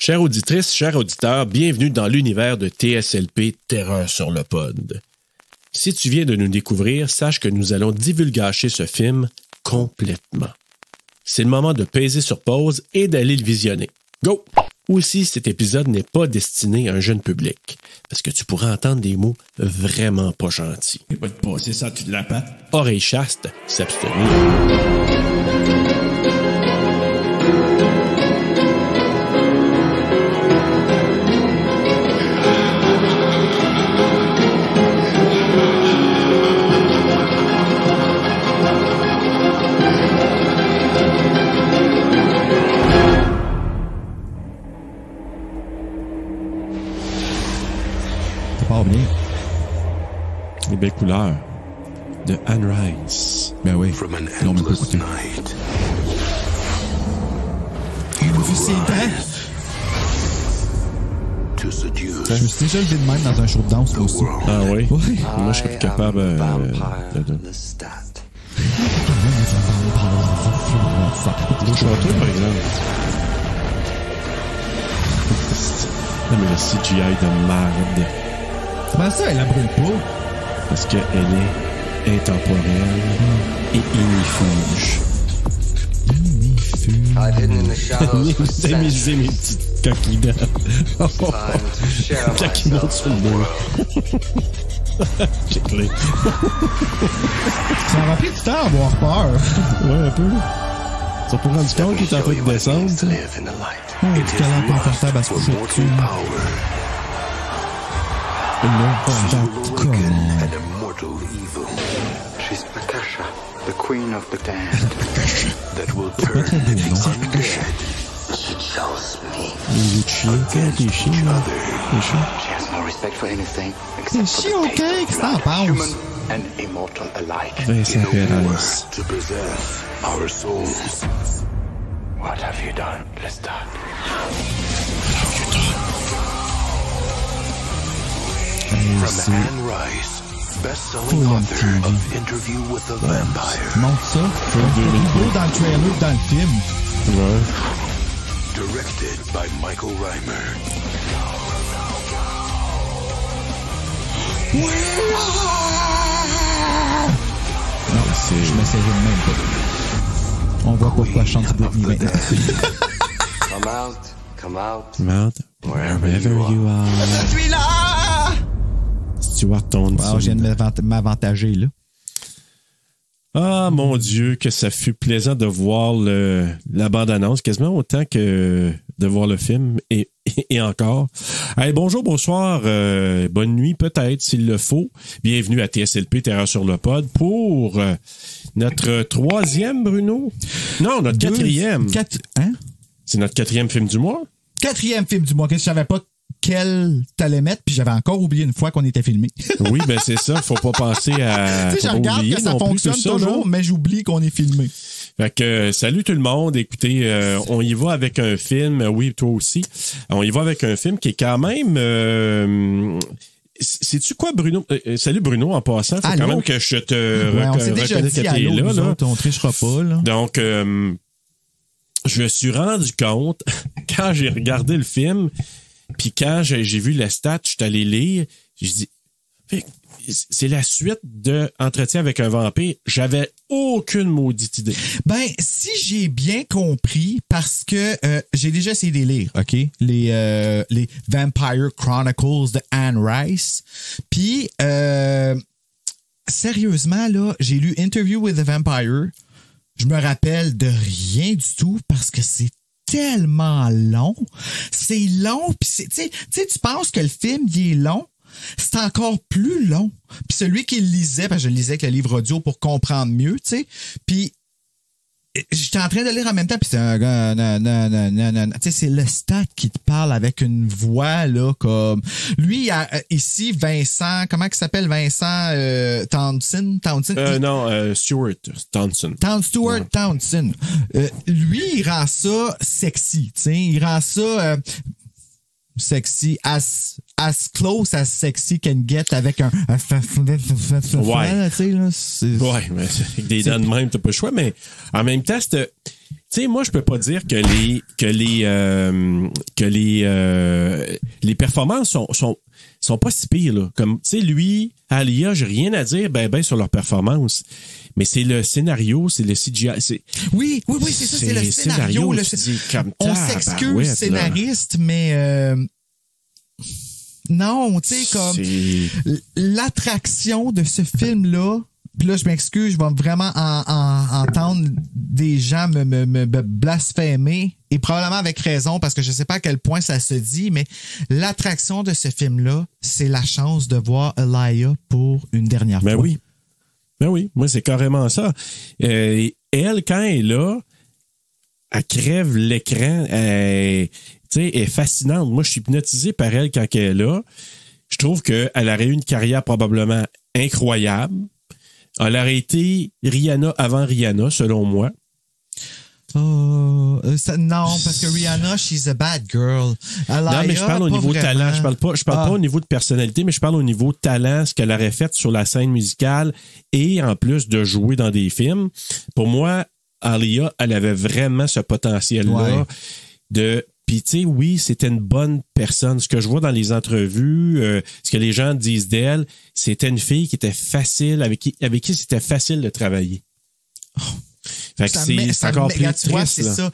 Chères auditrices, chers auditeurs, bienvenue dans l'univers de TSLP Terreur sur le pod. Si tu viens de nous découvrir, sache que nous allons divulgacher ce film complètement. C'est le moment de peser sur pause et d'aller le visionner. Go! Aussi, cet épisode n'est pas destiné à un jeune public, parce que tu pourras entendre des mots vraiment pas gentils. Il va te passer ça toute la patte. Oreille chaste, s'abstenir. Bien. Les belles couleurs de Anne Rice. Ben oui, non, mais pas écouté. Il a vu ses dents. Je me suis déjà levé de même dans un show de danse, là aussi. Ah oui? Oui. Moi, je serais plus capable de... Je chanter, par exemple. Non, mais le CGI de merde. Comment ça, elle la brûle pas? Parce qu'elle est intemporelle et ignifuge. J'ai mis mes petites coquilles dedans. Quand ils montent sur le mur. J'ai clé. Ça m'a pris du temps à avoir peur. Ouais, un peu. Ça peut rendre compte qu'il est en train de descendre. C'est tellement confortable à se coucher dessus. Comment? She's Akasha, the queen of the damned, that will C'est pas très beau, non? she chose me. Les chiens, t'es chiens, She has no respect for anything except for Chiens, the ok, pain qu'est-ce que t'en penses? human and immortal alike. Vincent Perez. To possess our souls. What have you done, Lestat? From Anne Rice, best-selling author of Interview with a Vampire. Montre ça. C'est plus beau dans le trailer que dans le film. Ouais. Directed by Michael Reimer. Non, je m'essayerai même pas. On voit pourquoi je chante Britney maintenant. Come out. Mount, wherever you are. Je suis là! Stuart Townsend. Wow, je viens de m'avantager, là. Ah, mon Dieu, que ça fut plaisant de voir la bande-annonce, quasiment autant que de voir le film, et encore. Allez, bonjour, bonsoir, bonne nuit peut-être, s'il le faut. Bienvenue à TSLP, Terreur sur le pod, pour notre troisième, Bruno? Non, notre quatrième. Hein? C'est notre quatrième film du mois? Quatrième film du mois, que je savais pas quel t'allais mettre, puis j'avais encore oublié une fois qu'on était filmé. Oui, ben c'est ça, faut pas penser à... Tu sais, je regarde que ça fonctionne toujours, mais j'oublie qu'on est filmé. Fait que, salut tout le monde. Écoutez, on y va avec un film. Oui, toi aussi. On y va avec un film qui est quand même... sais-tu quoi, Bruno? Salut, Bruno, en passant. Faut quand même que je te reconnaisse que t'es là. Autres, on trichera pas, là. Donc, je me suis rendu compte, quand j'ai regardé le film, puis quand j'ai vu la stat, je suis allé lire, j'ai dit... C'est la suite de Entretien avec un vampire. J'avais aucune maudite idée. Ben, si j'ai bien compris, parce que j'ai déjà essayé de les lire, OK? Les Vampire Chronicles de Anne Rice. Puis, sérieusement, là, j'ai lu Interview with a Vampire. Je me rappelle de rien du tout parce que c'est tellement long. C'est long, puis tu sais, tu penses que le film, il est long. C'est encore plus long. Puis celui qui le lisait, parce que je le lisais avec le livre audio pour comprendre mieux, tu sais. Puis j'étais en train de lire en même temps, puis c'est un gars, tu sais, c'est le stat qui te parle avec une voix, là, comme... Lui, ici, Vincent, comment il s'appelle, Vincent Townsend? Stuart Townsend. Stuart Townsend. Lui, il rend ça sexy, tu sais. Il rend ça... sexy, as close as sexy can get avec un ouais. Là, tu sais, là, ouais, mais avec des dents de même, t'as pas le choix, mais en même temps, sais, moi, je peux pas dire que les performances sont pas si pires, là. Comme, tu sais, lui, Alia, j'ai rien à dire, ben, sur leur performance. Mais c'est le scénario, c'est le CGI. Oui, c'est ça, c'est le scénario. On s'excuse, scénariste, mais non, tu sais, comme l'attraction de ce film-là. Puis là, je m'excuse, je vais vraiment entendre des gens me blasphémer, et probablement avec raison, parce que je sais pas à quel point ça se dit, mais l'attraction de ce film-là, c'est la chance de voir Alia pour une dernière fois. Ben oui, moi, c'est carrément ça. Elle, quand elle est là, elle crève l'écran, elle est fascinante. Moi, je suis hypnotisé par elle quand elle est là. Je trouve qu'elle aurait eu une carrière probablement incroyable. Elle aurait été Rihanna avant Rihanna, selon moi. Non, parce que Rihanna, she's a bad girl. Non, mais je parle au niveau talent. Je parle pas au niveau de personnalité, mais je parle au niveau de talent, ce qu'elle aurait fait sur la scène musicale et en plus de jouer dans des films. Pour moi, Alia, elle avait vraiment ce potentiel-là de... Puis, tu sais, oui, c'était une bonne personne. Ce que je vois dans les entrevues, ce que les gens disent d'elle, c'était une fille qui était facile, avec qui c'était facile de travailler. Fait que c'est encore plus triste. Toi, c'est ça.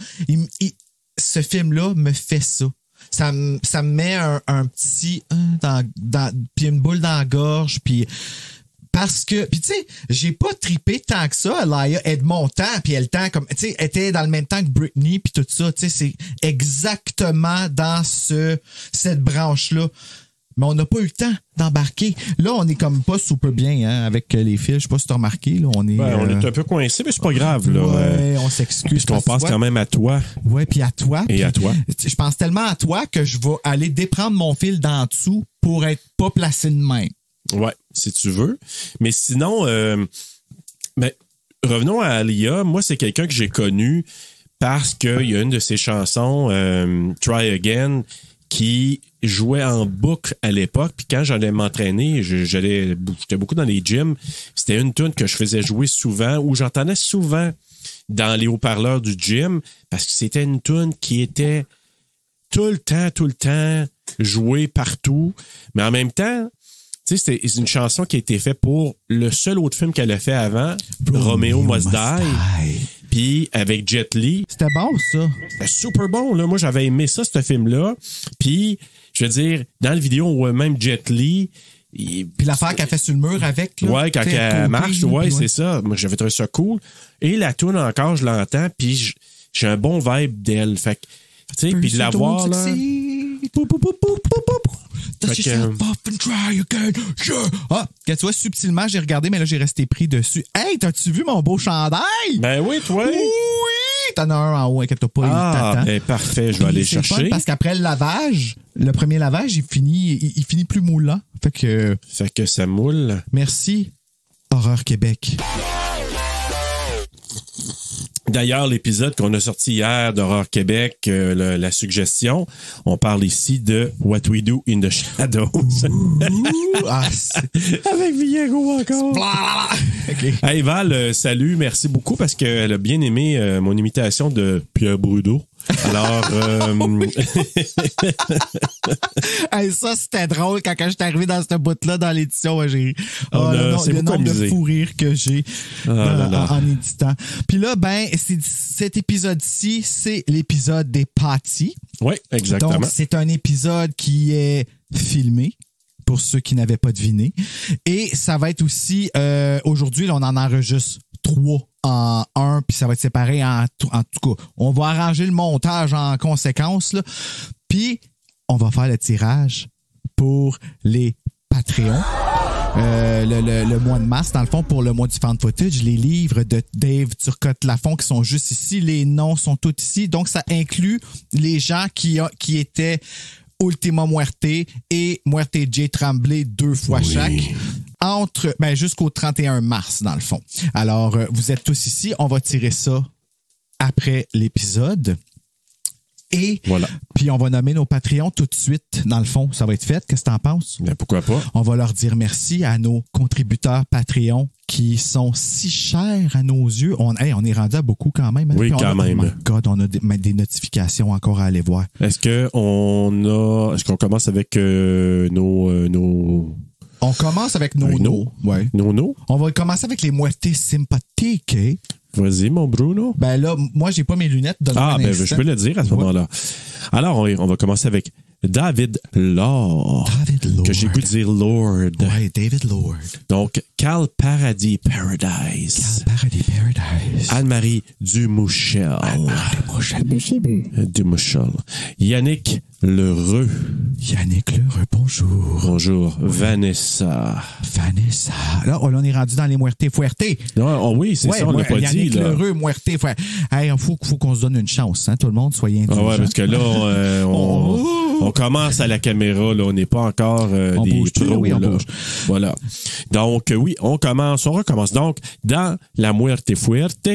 Ce film-là me fait ça. Ça me met un petit... puis une boule dans la gorge, puis... Parce que, puis tu sais, j'ai pas trippé tant que ça. Alia est de mon temps, puis elle temps comme, tu sais, était dans le même temps que Britney, puis tout ça. Tu sais, c'est exactement dans cette branche-là. Mais on n'a pas eu le temps d'embarquer. Là, on est comme pas super bien avec les fils. Je sais pas si tu as remarqué. Là, on est un peu coincé, mais c'est pas grave. Là. Ouais, on s'excuse. Parce qu'on pense quand même à toi. Ouais, puis à toi. Et à toi. Je pense tellement à toi que je vais aller déprendre mon fil d'en dessous pour être pas placé de main. Ouais, si tu veux. Mais sinon, revenons à Alia. Moi, c'est quelqu'un que j'ai connu parce qu'il y a une de ses chansons, Try Again, qui jouait en boucle à l'époque. Puis quand j'allais m'entraîner, j'étais beaucoup dans les gyms. C'était une tune que je faisais jouer souvent, ou j'entendais souvent dans les haut-parleurs du gym, parce que c'était une tune qui était tout le temps jouée partout. Mais en même temps, tu sais, c'est une chanson qui a été faite pour le seul autre film qu'elle a fait avant, Romeo Must Die. Puis avec Jet Li. C'était bon, ça. C'était super bon, là. Moi, j'avais aimé ça, ce film-là. Puis, je veux dire, dans la vidéo, on voit même Jet Li. Puis l'affaire qu'elle fait sur le mur avec, là. Ouais, quand elle marche, c'est ça. Moi, j'avais trouvé ça cool. Et la tune encore, je l'entends, puis j'ai un bon vibe d'elle. Fait que, tu sais, puis de la voir, là. Ah, tu vois, subtilement, j'ai regardé, mais là, j'ai resté pris dessus. Hey, t'as-tu vu mon beau chandail? Ben oui, toi. Oui! T'en as un en haut, inquiète-toi pas. Ah, ben parfait, je vais aller chercher. Parce qu'après le lavage, le premier lavage, il finit plus moulant. Fait que ça moule. Merci, Horreur Québec. D'ailleurs, l'épisode qu'on a sorti hier d'Horreur Québec, la suggestion, on parle ici de What We Do in the Shadows. Avec Viego encore. Okay. Hey Val, salut, merci beaucoup parce qu'elle a bien aimé mon imitation de Pierre Brudeau. Alors, hey, ça, c'était drôle quand j'étais arrivé dans cette bout-là dans l'édition. J'ai le nombre de fous rires que j'ai en éditant. Puis là, cet épisode-ci, c'est l'épisode des pâtis. Oui, exactement. Donc, c'est un épisode qui est filmé, pour ceux qui n'avaient pas deviné. Et ça va être aussi, aujourd'hui, là, on en enregistre 3 en 1, puis ça va être séparé en tout cas. On va arranger le montage en conséquence, là. Puis, on va faire le tirage pour les Patreons. Le mois de mars, dans le fond, pour le mois du fan footage, les livres de Dave Turcotte-Lafont qui sont juste ici, les noms sont tous ici. Donc, ça inclut les gens qui étaient Ultima Muerte et Muerte J. Tremblay 2 fois chaque. Jusqu'au 31 mars, dans le fond. Alors, vous êtes tous ici. On va tirer ça après l'épisode. Et voilà. Puis on va nommer nos Patreons tout de suite. Dans le fond, ça va être fait. Qu'est-ce que t'en penses? Ben, pourquoi pas? On va leur dire merci à nos contributeurs Patreon qui sont si chers à nos yeux. On est rendu à beaucoup quand même. Hein? Oui, Puis quand même. Oh my God, on a des notifications encore à aller voir. Est-ce qu'on commence avec nos... On commence avec nos. Ouais. Nono? On va commencer avec les muertes sympathiques. Vas-y, mon Bruno. Ben là, moi, j'ai pas mes lunettes. Je peux le dire à ce moment-là. Alors, on va commencer avec David Lord. David Lord. Que j'ai goût de dire Lord. Ouais, David Lord. Donc, Cal Paradis Paradise. Anne-Marie Dumouchel. Dumouchel. Yannick Lheureux. Bonjour. Bonjour. Vanessa. Là, on est rendu dans les muertes fuertes. Non, oui, c'est ça, on l'a pas dit. Yannick Lheureux, muertes fuertes. Hey, faut qu'on se donne une chance, hein, tout le monde, soyez indulgents. Ah ouais, parce que là, on commence à la caméra, là, on n'est pas encore des bouge pros. oui, on là. bouge. Voilà. Donc, oui, on recommence. Donc, dans la muerte fuerte,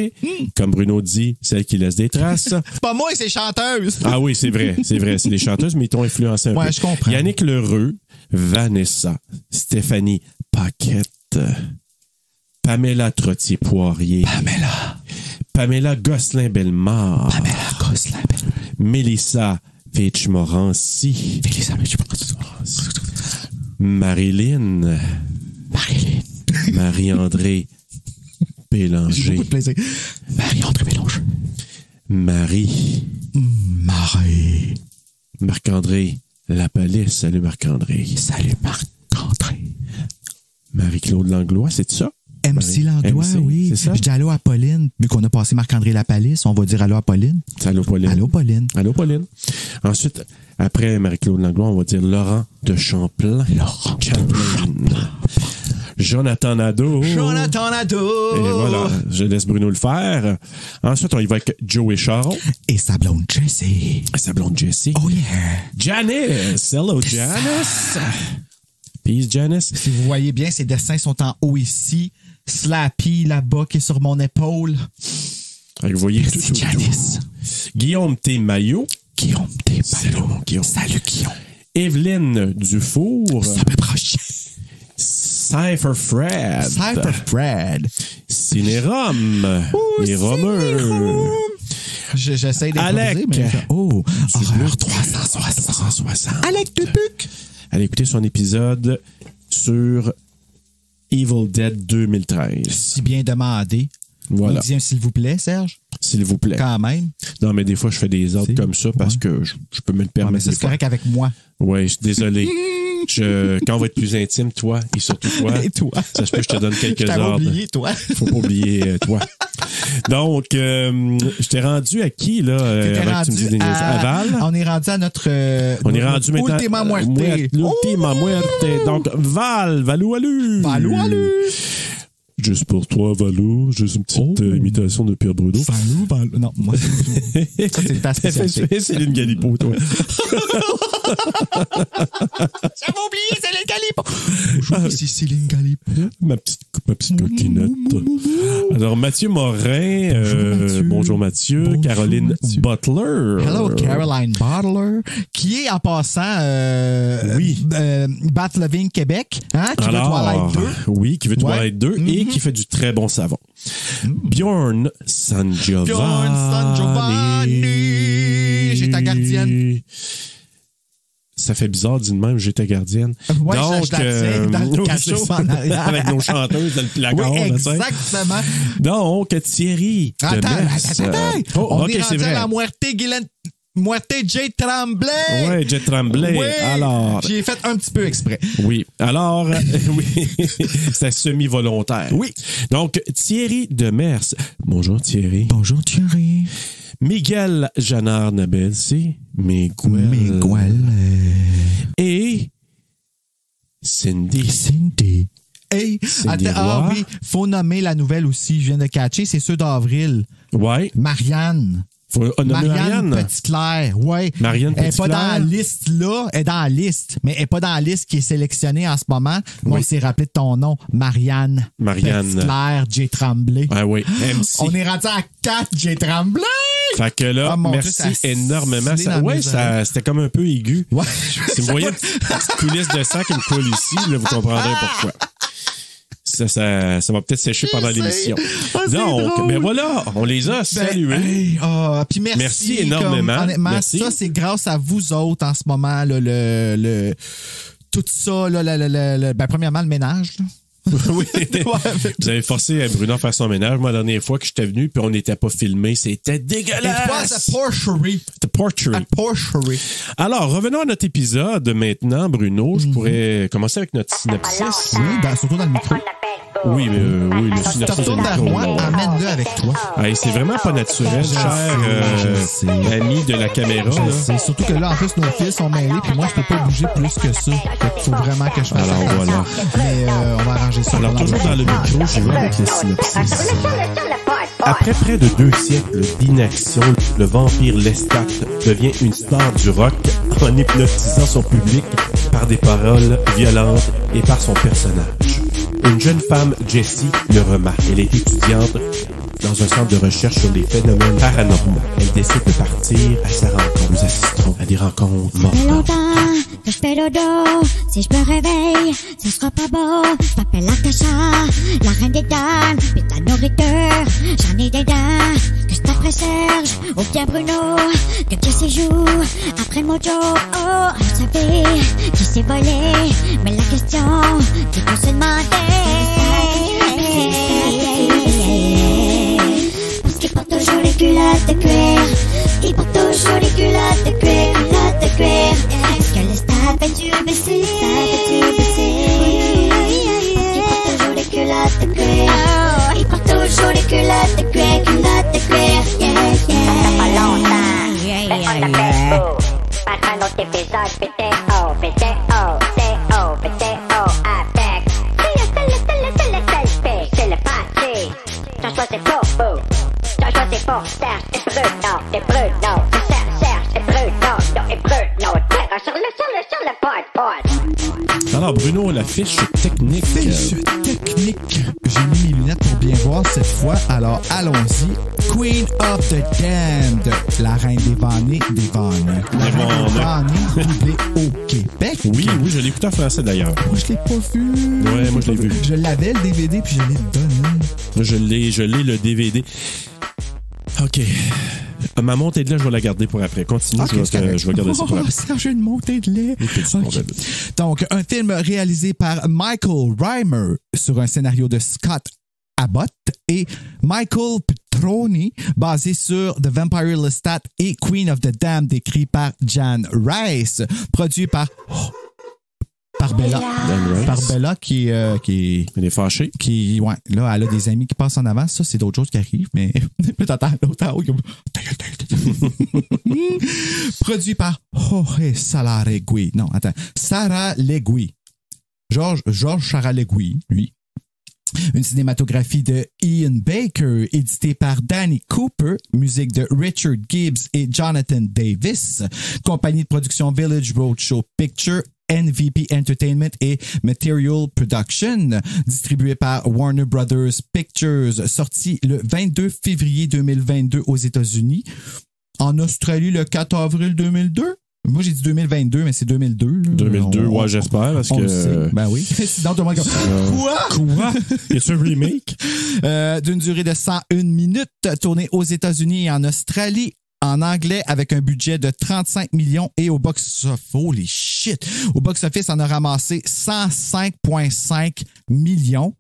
comme Bruno dit, celle qui laisse des traces. C'est pas moi, c'est chanteuse. Ah oui, c'est vrai, c'est les chanteuses, mais ils t'ont influencé un peu. Ouais, je comprends. Yannick Lheureux, Vanessa, Stéphanie Paquette, Pamela Trottier-Poirier, Pamela Gosselin-Bellemare, Mélissa Fitch-Morancy, Marilyn, Marie-André Bélanger, Beaucoup de plaisir. Marie-André Bélanger. Marie, Marc-André Lapalisse. Salut Marc-André. Marie-Claude Langlois, c'est ça? MC Langlois, MC, oui. c'est ça? Je dis allô à Pauline. Vu qu'on a passé Marc-André Lapalisse, on va dire allô à Pauline. Allô Pauline. Allô, Pauline. Ensuite, après Marie-Claude Langlois, on va dire Laurent de Champlain. Jonathan Nadeau. Et voilà, je laisse Bruno le faire. Ensuite, on y va avec Joey Charon. Et sa blonde Jessie. Oh yeah. Janice. Hello, Janice. Peace, Janice. Si vous voyez bien, ses dessins sont en haut ici. Slappy là-bas qui est sur mon épaule. Vous voyez tout. Janice. Guillaume T. Maillot. Salut, mon Guillaume. Salut, Guillaume. Evelyne Dufour. Ça peut proche. Cypher Fred. Cinérum. Et Romeux. J'essaie Alec. d'improviser, mais... Oh, horreur 360. Alec Dupuc. Allez écouter son épisode sur Evil Dead 2013. Si bien demandé. Voilà. On dit un s'il vous plaît, Serge. S'il vous plaît. Quand même. Non, mais des fois, je fais des ordres comme ça parce que je peux me le permettre. Mais ça, des c'est fois. correct avec moi. Oui, je suis désolé. Quand on va être plus intime, toi et surtout toi, Et toi. ça se peut que je te donne quelques ordres. oublié, toi. Faut pas oublier toi. Donc, je t'ai rendu à qui, là? Avant que tu me dises des à Val? On est rendu à notre... On est rendu maintenant... Ultima Muerte. L'Ultima Muerte. Donc, Valou. Juste pour toi, Valou, juste une petite imitation de Pierre Bruno. Valou. Non, moi, ça, c'est ta spécialité. Céline Galipo, toi. J'avais oublié Céline Galipo. Bonjour, ici Céline Galipo. Ma petite coquinette. Alors, Mathieu Morin. Bonjour, Mathieu. Bonjour, Caroline Mathieu. Butler. Hello, Caroline Butler, qui est en passant Bat Loving Québec, hein, qui veut Twilight 2. Oui, qui veut Twilight 2 et qui fait du très bon savon. Bjorn San Giovanni. J'ai ta gardienne. Ça fait bizarre, dis de même, j'ai ta gardienne. Ouais, donc, je la tiens dans le cachot en arrière. Avec nos chanteuses dans le placard. Oui, exactement. Donc, Thierry. Attends. On est c'est rendu vrai. à la Muerte J. Tremblay. Oui, J. Tremblay. Oui, alors. j'ai fait un petit peu exprès. Oui. Alors, oui, c'est semi-volontaire. Oui. Donc, Thierry Demers. Bonjour, Thierry. Bonjour, Thierry. Miguel Janard-Nabel, c'est Miguel. Et Cindy. Hey, Cindy attends, Roy. oui, faut nommer la nouvelle aussi, je viens de catcher, c'est ceux d'avril. Ouais. Marianne. Faut nommer Marianne. Petitclair, ouais. Marianne Elle est pas Petitclair. dans la liste là, elle est dans la liste, mais elle est pas dans la liste qui est sélectionnée en ce moment. Moi, on s'est rappelé de ton nom, Marianne. Petitclair, J. Tremblay. Ah oui, MC. On est rendu à 4 J. Tremblay. Fait que là, Oh, mon merci Dieu, ça a énormément. scellé dans mes oreilles. C'était comme un peu aigu. Ouais. Si vous voyez une petite coulisse de sang qui me coule ici, là, vous comprendrez pourquoi. Ça va peut-être sécher pendant l'émission. C'est Donc, drôle. ben voilà, on les a salués. Puis Merci énormément. Honnêtement, Merci. ça, c'est grâce à vous autres en ce moment, là, tout ça, là, premièrement, le ménage. Là. Oui. Vous avez forcé Bruno à faire son ménage. Moi, la dernière fois que j'étais venu, puis on n'était pas filmé, c'était dégueulasse. It was a porchery. The porchery. A porchery. Alors, revenons à notre épisode maintenant, Bruno. Je pourrais commencer avec notre synopsis. Oui, surtout dans le micro. Oui, oui, le Tu te synopsis. retournes vers moi, amène-le avec toi. Hey, c'est vraiment pas naturel, cher je sais. ami de la caméra. Là. C'est surtout que là, en plus, nos fils sont mêlés, puis moi, je peux pas bouger plus que ça. Fait qu'il faut vraiment que je fasse Alors, attention. voilà. Mais on va arranger ça. Alors, toujours dans le micro, j'y vais avec le synopsis. Après près de 2 siècles d'inaction, le vampire Lestat devient une star du rock en hypnotisant son public par des paroles violentes et par son personnage. Une jeune femme, Jessie, le remarque. Elle est étudiante dans un centre de recherche sur les phénomènes paranormaux. Elle décide de partir à sa rencontre. Nous assisterons à des rencontres Ça fait mortelles. longtemps que je fais dodo. Si je me réveille, ce sera pas beau. Je m'appelle Akasha, la reine des dames. Puis ta nourriture, j'en ai des dents. Que je t'appelle Serge, ou bien Bruno. Que Jessie joue, après Mojo. Oh, je savais qui s'est volé. Mais la question, qu'il faut se demander. Parce qu'ils portent toujours les culottes de cuir. Ils portent toujours les culottes de cuir, culottes de cuir. Est-ce que le stade fait-tu baisser? Ils portent toujours les culottes de cuir. Ils portent toujours les culottes de cuir, culottes de cuir. Yeah, yeah. Ça fait pas longtemps, mais on appelle beau. Par un autre épisode, vidéo, avec. C'est le parti. Joshua, c'est pour vous. Joshua, c'est pour Serge et Bruno. C'est Serge et Bruno. Et Bruno. Terre sur le pod. Alors, Bruno, la fiche technique. Fiche technique. J'ai mis mes lunettes pour bien voir cette fois. Alors, allons-y. Queen of the Damned, la reine des vannées, des vannes. La Des reine des vannes. vannées, doublée au Québec. Oui, je l'ai écouté en français d'ailleurs. Moi, je l'ai pas vu. Ouais, moi, je l'ai vu. Je l'avais, le DVD, puis je l'ai donné. Je l'ai, le DVD. OK. Ma montée de lait, je vais la garder pour après. Continue, je vais garder ça pour après. Serge, une montée de lait. Ok. Donc, un film réalisé par Michael Reimer sur un scénario de Scott Abbott et Michael Petroni, basé sur The Vampire Lestat et Queen of the Damned, écrit par Jan Rice, produit par Bella. Par Bella qui Il est fâché. ouais, là, elle a des amis qui passent en avant. Ça, c'est d'autres choses qui arrivent, mais t'entends l'autre en haut. Produit par Jorge Saralegui. Non, attends. Saralegui. Georges Saralegui, lui. Une cinématographie de Ian Baker, éditée par Danny Cooper, musique de Richard Gibbs et Jonathan Davis, compagnie de production Village Roadshow Picture, NVP Entertainment et Material Production, distribué par Warner Brothers Pictures, sorti le 22 février 2022 aux États-Unis, en Australie le 4 avril 2002. Moi, j'ai dit 2022, mais c'est 2002. Là. 2002, ouais, j'espère, parce on que... le sait. Ben oui. Sinon, tout le monde est comme, Quoi? Y a-t-il un remake? D'une durée de 101 minutes, tourné aux États-Unis et en Australie, en anglais, avec un budget de 35 millions et au box-office, holy shit! Au box-office, on a ramassé 105,5 millions.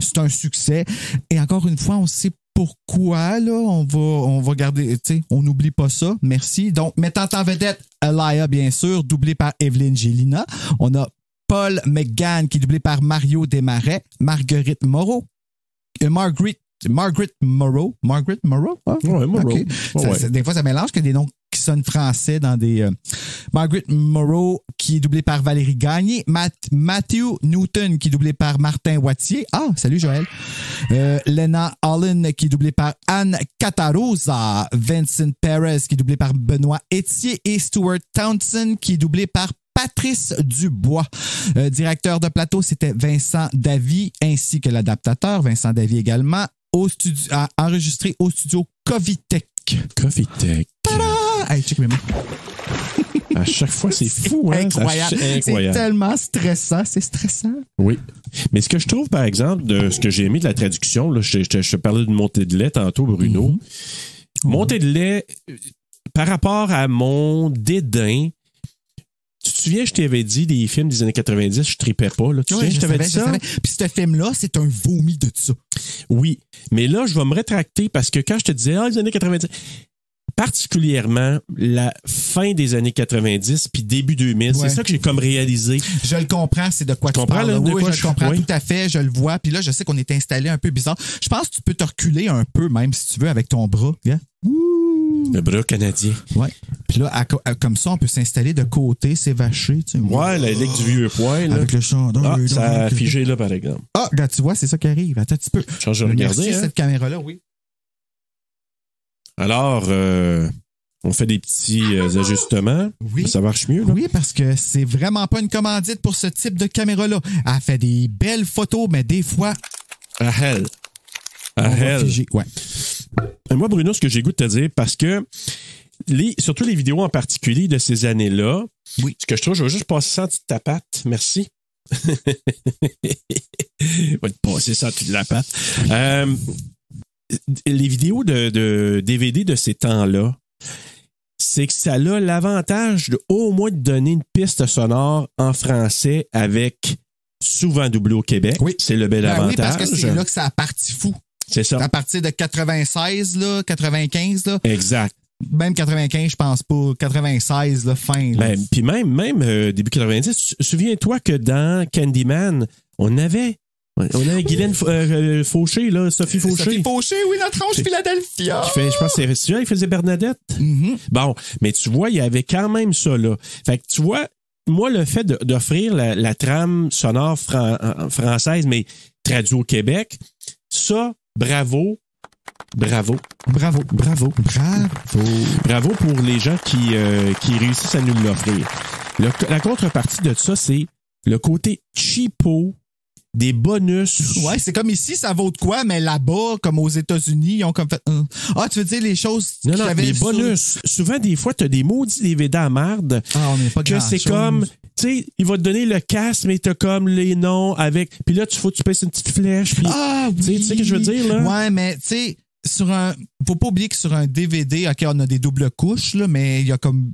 C'est un succès. Et encore une fois, on sait pourquoi, là, on va garder, tu sais, on n'oublie pas ça. Merci. Donc, mettant en vedette Alaya, bien sûr, doublé par Evelyn Gélina. On a Paul McGann, qui est doublé par Mario Desmarais. Marguerite Moreau. Margaret Moreau. Margaret Moreau? Ah, Ouais, Moreau. okay. Ouais. Des fois, ça mélange que des noms qui sonnent français dans des... Margaret Moreau, qui est doublée par Valérie Gagné. Matthew Newton, qui est doublé par Martin Wattier. Ah, salut Joël. Lena Allen, qui est doublée par Anne Catarosa. Vincent Perez, qui est doublé par Benoît Etier. Et Stuart Townsend, qui est doublé par Patrice Dubois. Directeur de plateau, c'était Vincent Davy, ainsi que l'adaptateur, Vincent Davy également, enregistré au studio Covitech. Covitech. Hey, check mes mains. À chaque fois, c'est fou, hein? Incroyable. C'est incroyable. C'est tellement stressant. C'est stressant. Oui. Mais ce que je trouve, par exemple, de ce que j'ai aimé de la traduction, là, je te parlais de montée de lait tantôt, Bruno. Montée de lait, par rapport à mon dédain, tu te souviens, je t'avais dit des films des années 90, je tripais pas. Là. Tu te souviens, je t'avais dit ça? Puis ce film-là, c'est un vomi de ça. Oui, mais là, je vais me rétracter parce que quand je te disais, les années 90, particulièrement la fin des années 90 puis début 2000, c'est ça que j'ai comme réalisé. Je le comprends, c'est de quoi tu parles. Là, oui, je le comprends tout à fait, je le vois. Puis là, je sais qu'on est installé un peu bizarre. Je pense que tu peux te reculer un peu, même si tu veux, avec ton bras. Yeah. Le bras canadien. Ouais. Puis là, comme ça, on peut s'installer de côté, s'évacher. Tu sais, ouais, la ligue du vieux poil. Avec le chandail. Ah, ça a figé là, par exemple. Ah, là, tu vois, c'est ça qui arrive. Attends un petit peu. Change de regarder. Merci cette caméra-là, oui. Alors, on fait des petits ajustements. Oui. Ça marche mieux, là? Oui, parce que c'est vraiment pas une commandite pour ce type de caméra-là. Elle fait des belles photos, mais des fois... À hell. Ouais. Et moi, Bruno, ce que j'ai goût de te dire, parce que surtout les vidéos en particulier de ces années-là, oui. Ce que je trouve, je vais juste passer ça en dessous de ta patte. Merci. Je vais te passer ça en dessous de la patte. Les vidéos de DVD de ces temps-là, c'est que ça a l'avantage de au moins de donner une piste sonore en français avec souvent doublé au Québec. Oui. C'est le bel avantage. Oui, parce que c'est là que ça a parti fou. C'est ça. À partir de 96, là, 95, là. Exact. Même 95, je pense pas. 96, là, fin. Là. Ben, puis même début 90, souviens-toi que dans Candyman, on avait Guylaine Fauché, là, Sophie Fauché. Sophie Fauché, oui, notre ange Philadelphia. Qui fait, je pense que c'est celui-là, il faisait Bernadette. Mm-hmm. Bon, mais tu vois, il y avait quand même ça, là. Fait que tu vois, moi, le fait d'offrir la trame sonore française, mais traduite au Québec, ça, bravo pour les gens qui réussissent à nous l'offrir. La contrepartie de ça, c'est le côté cheapo des bonus. Ouais, c'est comme ici, ça vaut de quoi, mais là-bas, comme aux États-Unis, ils ont comme fait... Ah, tu veux dire les choses... Non, les bonus. Souvent, des fois, t'as des maudits DVD à marde. Ah, on n'est pas que c'est comme... Tu sais, il va te donner le casque, mais t'as comme les noms avec... Puis là, tu pèses une petite flèche. Puis, ah, oui. Tu sais ce que je veux dire, là? Ouais, mais tu sais... Faut pas oublier que sur un DVD, OK, on a des doubles couches, là, mais il y a comme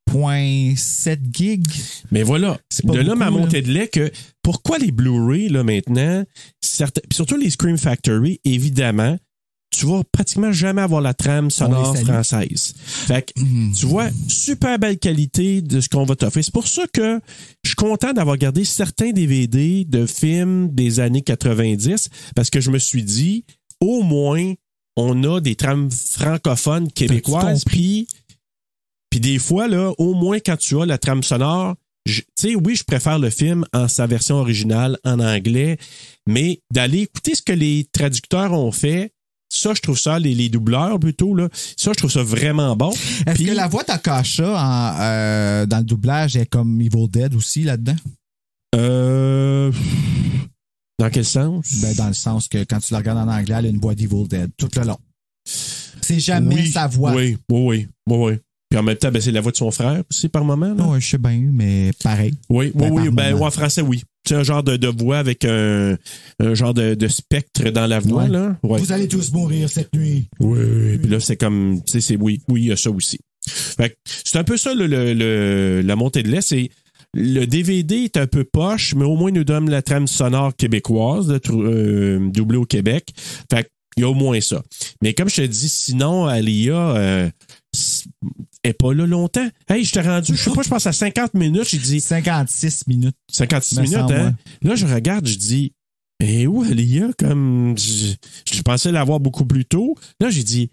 8.7 gigs. Mais voilà. De là, ma montée de lait que pourquoi les Blu-ray, là, maintenant, surtout les Scream Factory, évidemment, tu vas pratiquement jamais avoir la trame sonore française. Fait que, tu vois, super belle qualité de ce qu'on va t'offrir. C'est pour ça que je suis content d'avoir gardé certains DVD de films des années 90 parce que je me suis dit, au moins, on a des trames francophones québécoises, puis des fois, là, au moins quand tu as la trame sonore, tu sais, oui, je préfère le film en sa version originale, en anglais, mais d'aller écouter ce que les traducteurs ont fait, ça, je trouve ça, les doubleurs plutôt, là, ça, je trouve ça vraiment bon. Est-ce que la voix d'Akasha dans le doublage est comme Evil Dead aussi là-dedans? Dans quel sens? Ben, dans le sens que quand tu la regardes en anglais, elle a une voix d'Evil Dead tout le long. C'est jamais sa voix. Oui. Puis en même temps, ben, c'est la voix de son frère aussi par moment. Oui, je sais bien, mais pareil. Oui. Ben, en français, oui. C'est un genre de voix avec un genre de spectre dans la voix. Là. Ouais. Vous allez tous mourir cette nuit. Oui. Puis là, c'est comme, tu sais, oui, il y a ça aussi. Fait que c'est un peu ça, la montée de lait. C'est le DVD est un peu poche, mais au moins il nous donne la trame sonore québécoise, doublée au Québec. Fait qu'il y a au moins ça. Mais comme je te dis, sinon, Alia est pas là longtemps. Hey, je t'ai rendu, je sais pas, je pense à 50 minutes. J'ai dit 56 minutes. 56 minutes, hein? Là, je regarde, je dis, où Alia? Comme, je pensais l'avoir beaucoup plus tôt. Là, j'ai dit,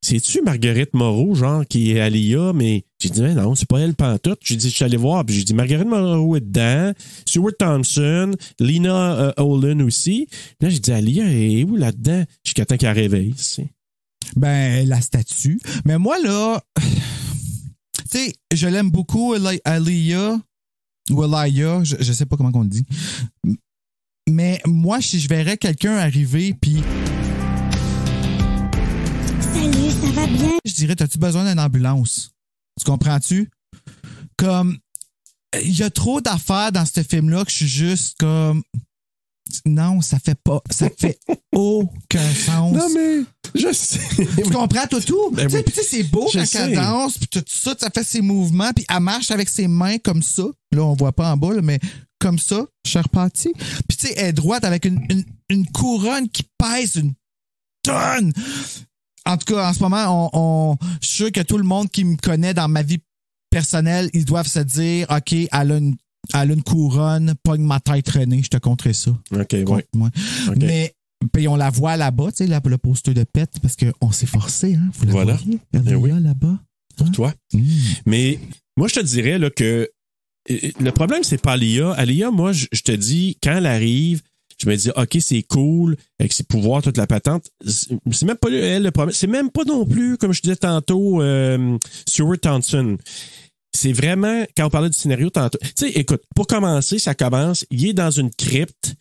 c'est-tu Marguerite Moreau, genre, qui est Alia, mais j'ai dit, mais non, c'est pas elle pantoute. J'ai dit, je suis allé voir, puis j'ai dit, Marguerite Moreau est dedans, Stuart Thompson, Lena Olin aussi. Là, j'ai dit, Alia est où là-dedans? Jusqu'à temps qu'elle réveille, c'est. Ben, la statue. Mais moi, là, tu sais, je l'aime beaucoup, Alia, ou Elia, je sais pas comment on le dit. Mais moi, si je verrais quelqu'un arriver, puis... Salut, ça va bien? Je dirais, t'as-tu besoin d'une ambulance? Tu comprends-tu? Comme, il y a trop d'affaires dans ce film-là que je suis juste comme... Non, ça fait aucun sens. Non, mais je sais. Tu comprends tout? Ben oui. Puis c'est beau Je quand sais. elle danse, puis tout ça, ça fait ses mouvements, puis elle marche avec ses mains comme ça. Là, on voit pas en bas, là, mais comme ça, cher Patty. Puis tu sais, elle est droite avec une couronne qui pèse une tonne. En tout cas, en ce moment, je suis sûr que tout le monde qui me connaît dans ma vie personnelle, ils doivent se dire, OK, elle a une couronne, pogne ma tête René, je te compterai ça. OK, ouais. Moi. OK. Mais puis on la voit là-bas, tu sais, le poster de pète, parce qu'on s'est forcé, hein. Vous la Voilà. voyez? Regardez oui. là-bas. Pour toi. Mais moi, je te dirais là, que le problème, c'est pas Alia. Alia, moi, je te dis, quand elle arrive, je me dis, OK, c'est cool, avec ses pouvoirs, toute la patente. C'est même pas elle le problème. C'est même pas non plus, comme je disais tantôt, Stuart Townsend. C'est vraiment, quand on parlait du scénario tantôt, tu sais, écoute, pour commencer, ça commence, il est dans une crypte,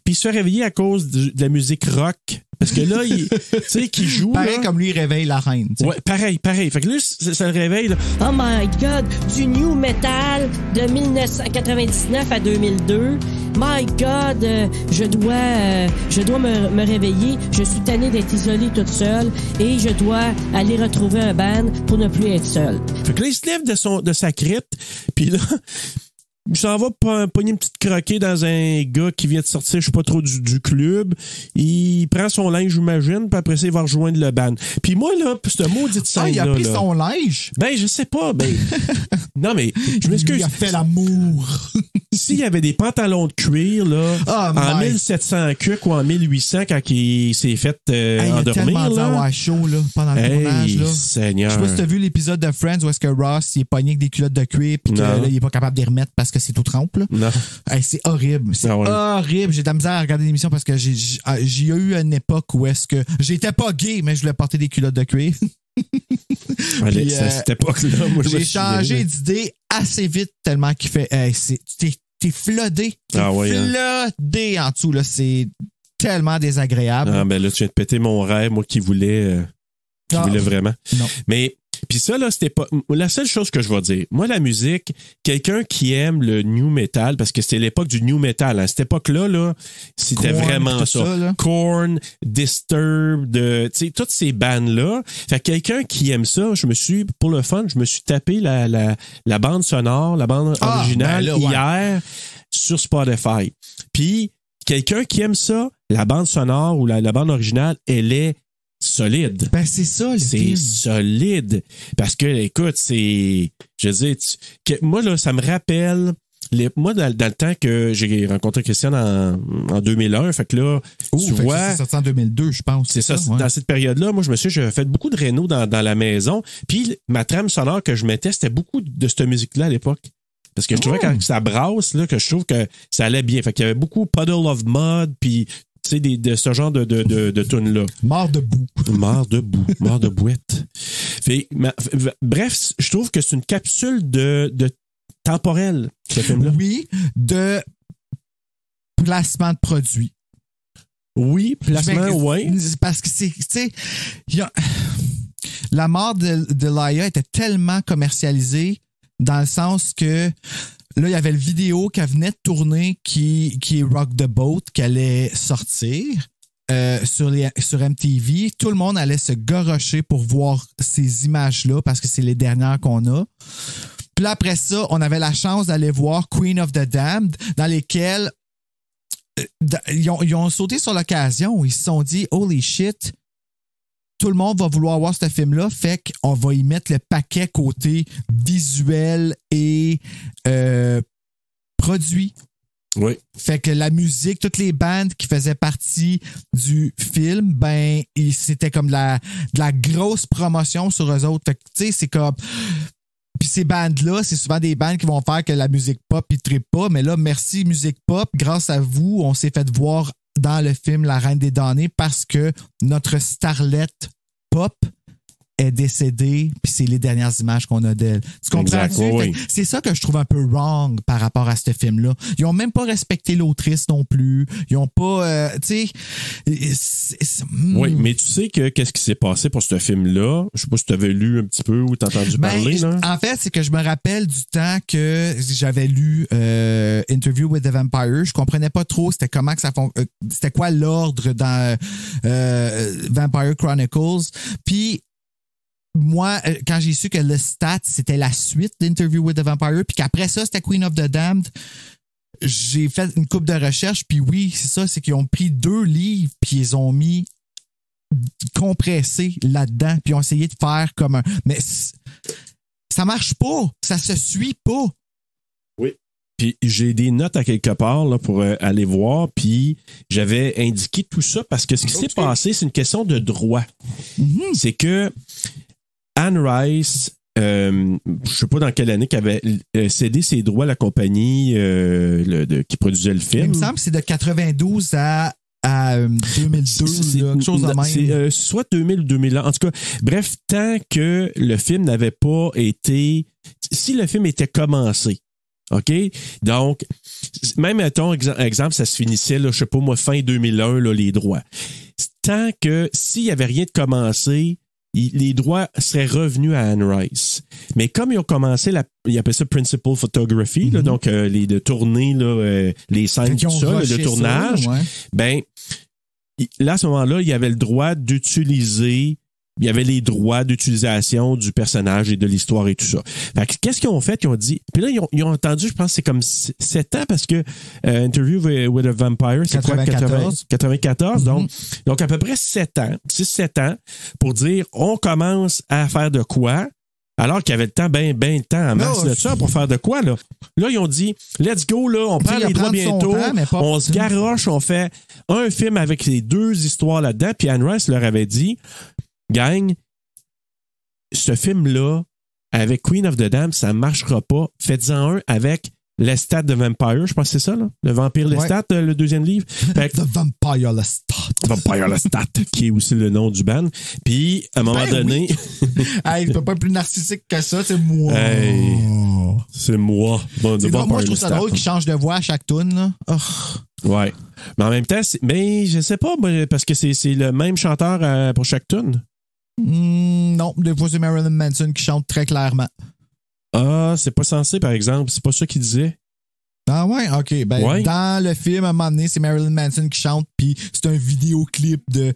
puis il se fait réveiller à cause de la musique rock. Parce que là, tu sais, qu'il joue. Pareil là, comme lui, il réveille la reine. Tu sais. Ouais, pareil. Fait que là, ça le réveille. Là. Oh my God, du new metal de 1999 à 2002. My God, je dois me réveiller. Je suis tannée d'être isolée toute seule et je dois aller retrouver un band pour ne plus être seule. Fait que là, il se lève de sa crypte, puis là, il s'en va pogner une petite croquée dans un gars qui vient de sortir, je sais pas trop, du club. Il prend son linge, j'imagine, puis après ça, il va rejoindre le band. Puis moi, là, ce maudite scène-là... il a pris là, son linge. Ben, je sais pas, ben... non, mais je m'excuse. Il a fait l'amour. S'il y avait des pantalons de cuir, là, en 1700 cuc ou en 1800, quand il s'est fait Il a endormir, tellement dû là... avoir chaud là, pendant le tournage. Là. Seigneur. Je sais pas si t'as vu l'épisode de Friends où est-ce que Ross il est pogné avec des culottes de cuir puis que Non. là, il est pas capable de les remettre parce que c'est tout trempe. Là. Non. Hey, c'est horrible. C'est Ah ouais. horrible. J'ai de la misère à regarder l'émission parce que j'ai eu une époque où est-ce que j'étais pas gay, mais je voulais porter des culottes de cuir. Allez, Puis, c'est à cette époque-là, moi, je me j'ai souviens, changé là. d'idée assez vite tellement qu'il fait. T'es flodé. T'es Ah ouais, hein. flodé en dessous. Là. C'est tellement désagréable. Ah, ben là, tu viens de péter mon rêve, moi, qui voulais vraiment. Non. Mais, puis ça, là, c'était pas. La seule chose que je vais dire, moi, la musique, quelqu'un qui aime le new metal, parce que c'était l'époque du new metal, hein, cette époque-là, là, c'était Korn, vraiment tout ça. ça, là. Korn, Disturbed, tu sais, toutes ces bandes-là. Fait que quelqu'un qui aime ça, pour le fun, je me suis tapé la bande sonore, la bande originale ben là, ouais. hier sur Spotify. Puis, quelqu'un qui aime ça, la bande sonore ou la bande originale, elle est solide. Ben, c'est ça, le C'est film. solide. Parce que, écoute, c'est... Je veux dire, moi, là, ça me rappelle... Moi, dans le temps que j'ai rencontré Christian en 2001, fait que là, tu vois... C'est sorti en 2002, je pense. C'est ça, ouais. dans cette période-là, moi, j'avais fait beaucoup de réno dans la maison. Puis, ma trame sonore que je mettais, c'était beaucoup de cette musique-là à l'époque. Parce que je trouvais quand ça brasse, là, que je trouve que ça allait bien. Fait qu'il y avait beaucoup Puddle of Mud, puis... Tu sais, de ce genre de tunes-là. Mort debout. Mort debout. Mort de bouette. Bref, je trouve que c'est une capsule de temporelle, ce film-là. Oui, de placement de produits. Oui, placement, oui. Parce que c'est, tu sais, la mort de Laia était tellement commercialisée dans le sens que là, il y avait le vidéo qu'elle venait de tourner qui est Rock the Boat, qui allait sortir sur MTV. Tout le monde allait se garrocher pour voir ces images-là parce que c'est les dernières qu'on a. Puis là, après ça, on avait la chance d'aller voir Queen of the Damned, dans lesquelles ils ont sauté sur l'occasion. Ils se sont dit, holy shit, tout le monde va vouloir voir ce film-là, fait qu'on va y mettre le paquet côté visuel et produit. Oui. Fait que la musique, toutes les bandes qui faisaient partie du film, ben, c'était comme de la grosse promotion sur eux autres. Fait que, tu sais, c'est comme... Puis ces bandes-là, c'est souvent des bandes qui vont faire que la musique pop, ils trippent pas. Mais là, merci musique pop, grâce à vous, on s'est fait voir dans le film La Reine des Damnés parce que notre starlette pop est décédée, puis c'est les dernières images qu'on a d'elle. Tu comprends-tu? Oui. C'est ça que je trouve un peu wrong par rapport à ce film-là. Ils ont même pas respecté l'autrice non plus. Ils ont pas, tu sais... Oui, mais tu sais que qu'est-ce qui s'est passé pour ce film-là? Je sais pas si tu avais lu un petit peu ou t'as entendu parler, là. En fait, c'est que je me rappelle du temps que j'avais lu Interview with the Vampire. Je comprenais pas trop c'était comment que ça c'était quoi l'ordre dans Vampire Chronicles. Puis moi, quand j'ai su que le stat, c'était la suite d'Interview with the Vampire, puis qu'après ça, c'était Queen of the Damned, j'ai fait une couple de recherches, puis oui, c'est ça, c'est qu'ils ont pris 2 livres, puis ils ont mis compressé là-dedans, puis ils ont essayé de faire comme un... Mais ça marche pas, ça se suit pas. Oui. Puis j'ai des notes à quelque part là, pour aller voir, puis j'avais indiqué tout ça parce que ce qui s'est passé, c'est une question de droit. Mm-hmm. C'est que Anne Rice, je sais pas dans quelle année qu'elle avait cédé ses droits à la compagnie qui produisait le film. Il me semble que c'est de 92 à 2002, quelque chose de même. C'est soit 2000 ou 2001. En tout cas, bref, tant que le film n'avait pas été... Si le film était commencé, OK? Donc, même, mettons, exemple, ça se finissait, là, je sais pas moi, fin 2001, là, les droits. Tant que s'il y avait rien de commencé, les droits seraient revenus à Anne Rice. Mais comme ils ont commencé, ils appellent ça Principal Photography, là, donc de tourner là, les scènes, tout ça, le tournage, ben là, à ce moment-là, il y avait le droit d'utiliser, il y avait les droits d'utilisation du personnage et de l'histoire et tout ça. Fait que, qu'est-ce qu'ils ont fait? Ils ont dit... Puis là, ils ont entendu, je pense, c'est comme 7 ans parce que Interview with a Vampire, c'est 94. 94, donc à peu près 7 ans, 6-7 ans, pour dire, on commence à faire de quoi? Alors qu'il y avait le temps, ben de temps en masse de ça pour faire de quoi, là? Là, ils ont dit, let's go, là, on prend les droits bientôt, on se garoche, on fait un film avec les 2 histoires là-dedans, puis Anne Rice leur avait dit... Gang, ce film-là, avec Queen of the Damned, ça ne marchera pas. Faites-en un avec Lestat de Vampire. Je pense que c'est ça, là. Le Vampire Lestat, le 2e livre. The Vampire Lestat. Vampire Lestat, qui est aussi le nom du band. Puis, à un moment donné... Hey, il peut pas être plus narcissique que ça, c'est moi. Hey, c'est moi. Bon, moi, je trouve ça drôle qu'il change de voix à chaque tune, là. Oh. Ouais. Mais en même temps, mais je sais pas, parce que c'est le même chanteur pour chaque tune. Non, des fois, c'est Marilyn Manson qui chante très clairement. Ah, c'est pas censé, par exemple. C'est pas ça qu'il disait. Ah ouais? OK. Ben, dans le film, à un moment donné, c'est Marilyn Manson qui chante, puis c'est un vidéoclip de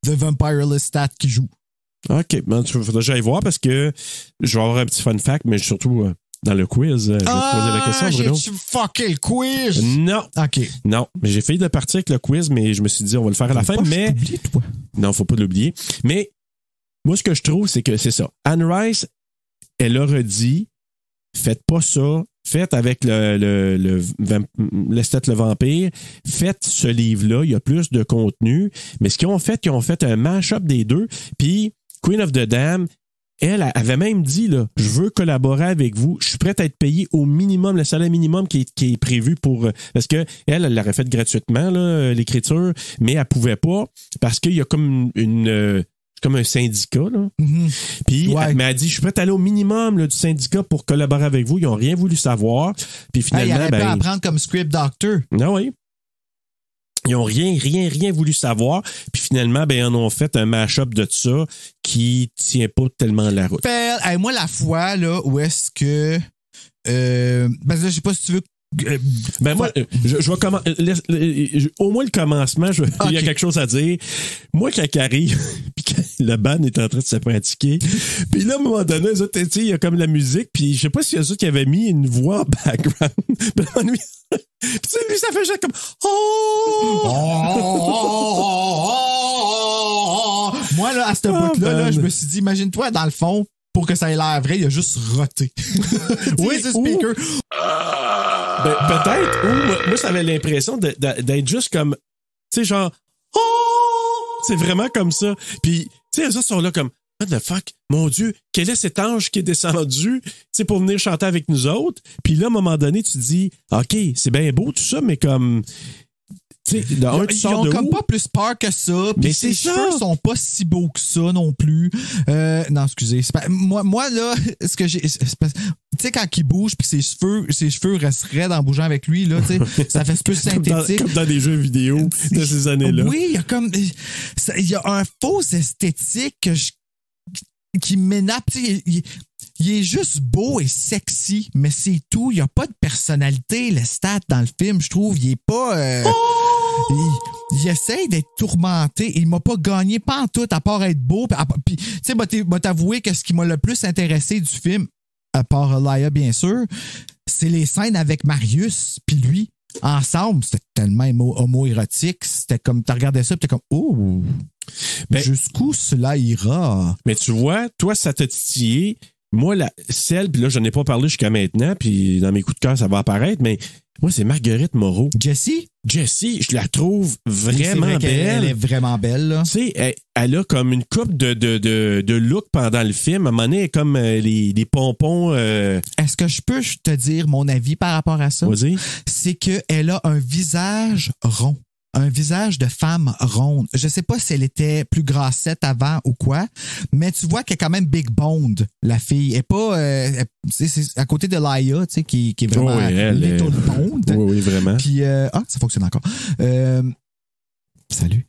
The Vampire Lestat qui joue. OK. Ben, il faudrait que j'aille voir parce que je vais avoir un petit fun fact, mais surtout dans le quiz, je vais te poser la question, Bruno. J'ai fucké le quiz? Non. OK. Non, mais j'ai failli de partir avec le quiz, mais je me suis dit, on va le faire à la fin, mais... Toi. Non, faut pas l'oublier. Mais moi, ce que je trouve, c'est que c'est ça. Anne Rice, elle a redit, faites pas ça, faites avec Lestat le vampire, faites ce livre-là, il y a plus de contenu. Mais ce qu'ils ont fait un mash-up des 2. Puis Queen of the Damned, elle avait même dit, là, je veux collaborer avec vous, je suis prête à être payée au minimum, le salaire minimum qui est prévu pour... Parce que elle l'aurait fait gratuitement, là, l'écriture, mais elle pouvait pas, parce qu'il y a comme comme un syndicat, là. Puis, elle m'a dit, je suis prête à aller au minimum là, du syndicat pour collaborer avec vous. Ils n'ont rien voulu savoir. Puis finalement, il aurait pu apprendre comme script doctor. Non, oui. Ils n'ont rien voulu savoir. Puis finalement, ils en ont fait un mash-up de ça qui tient pas tellement la route. Moi, la fois, là, où est-ce que... parce que je sais pas si tu veux... moi, je vais au moins le commencement, il y a quelque chose à dire. Moi, quand il arrive, puis quand le band est en train de se pratiquer, puis là, à un moment donné, il y a comme la musique, puis je sais pas s'il y a ça qui avait mis une voix en background. Lui, ça fait juste comme Moi, là, à ce bout-là, je me suis dit, imagine-toi, dans le fond, pour que ça ait l'air vrai, il a juste roté. Oui, c'est speaker. Peut-être, ou moi, ça avait l'impression d'être juste comme, tu sais, genre, c'est vraiment comme ça. Puis, tu sais, eux autres sont là comme, what the fuck, mon Dieu, quel est cet ange qui est descendu, tu sais, pour venir chanter avec nous autres. Puis là, à un moment donné, tu te dis, OK, c'est bien beau tout ça, mais comme, Tu sais, tu Ils sors ont de comme où? pas plus peur que ça. Mais Puis c'est ses ça. cheveux sont pas si beaux que ça non plus. Non, excusez. Moi, là, ce que j'ai. Tu sais, quand il bouge puis ses cheveux resteraient en bougeant avec lui, là, tu sais, ça fait plus synthétique. Comme dans des jeux vidéo de ces années-là. Oui, il y a comme. Il y a un faux esthétique qui m'énappe. Tu sais, il est juste beau et sexy, mais c'est tout. Il n'y a pas de personnalité, Lestat, dans le film, je trouve. Il est pas. Il essaye d'être tourmenté. Il m'a pas gagné pas en tout, à part être beau. Puis, tu sais, m'a t'avouer que ce qui m'a le plus intéressé du film, à part Laia, bien sûr, c'est les scènes avec Marius puis lui. Ensemble, c'était tellement homo-érotique. C'était comme, tu regardais ça, puis t'es comme, oh, jusqu'où cela ira? Mais tu vois, toi, ça t'a titillé. Moi, celle, puis là, j'en ai pas parlé jusqu'à maintenant, puis dans mes coups de cœur, ça va apparaître, mais moi, c'est Marguerite Moreau. Jessie, je la trouve vraiment belle. Elle est vraiment belle, là. Tu sais, elle a comme une coupe de look pendant le film. À un moment donné, elle est comme les pompons. Est-ce que je peux te dire mon avis par rapport à ça? Vas-y. C'est qu'elle a un visage rond. Un visage de femme ronde. Je sais pas si elle était plus grassette avant ou quoi, mais tu vois qu'elle est quand même big boned, la fille. Elle est pas... c'est à côté de Laia, tu sais, qui est vraiment little boned. Oui, vraiment. Puis, ça fonctionne encore. Salut.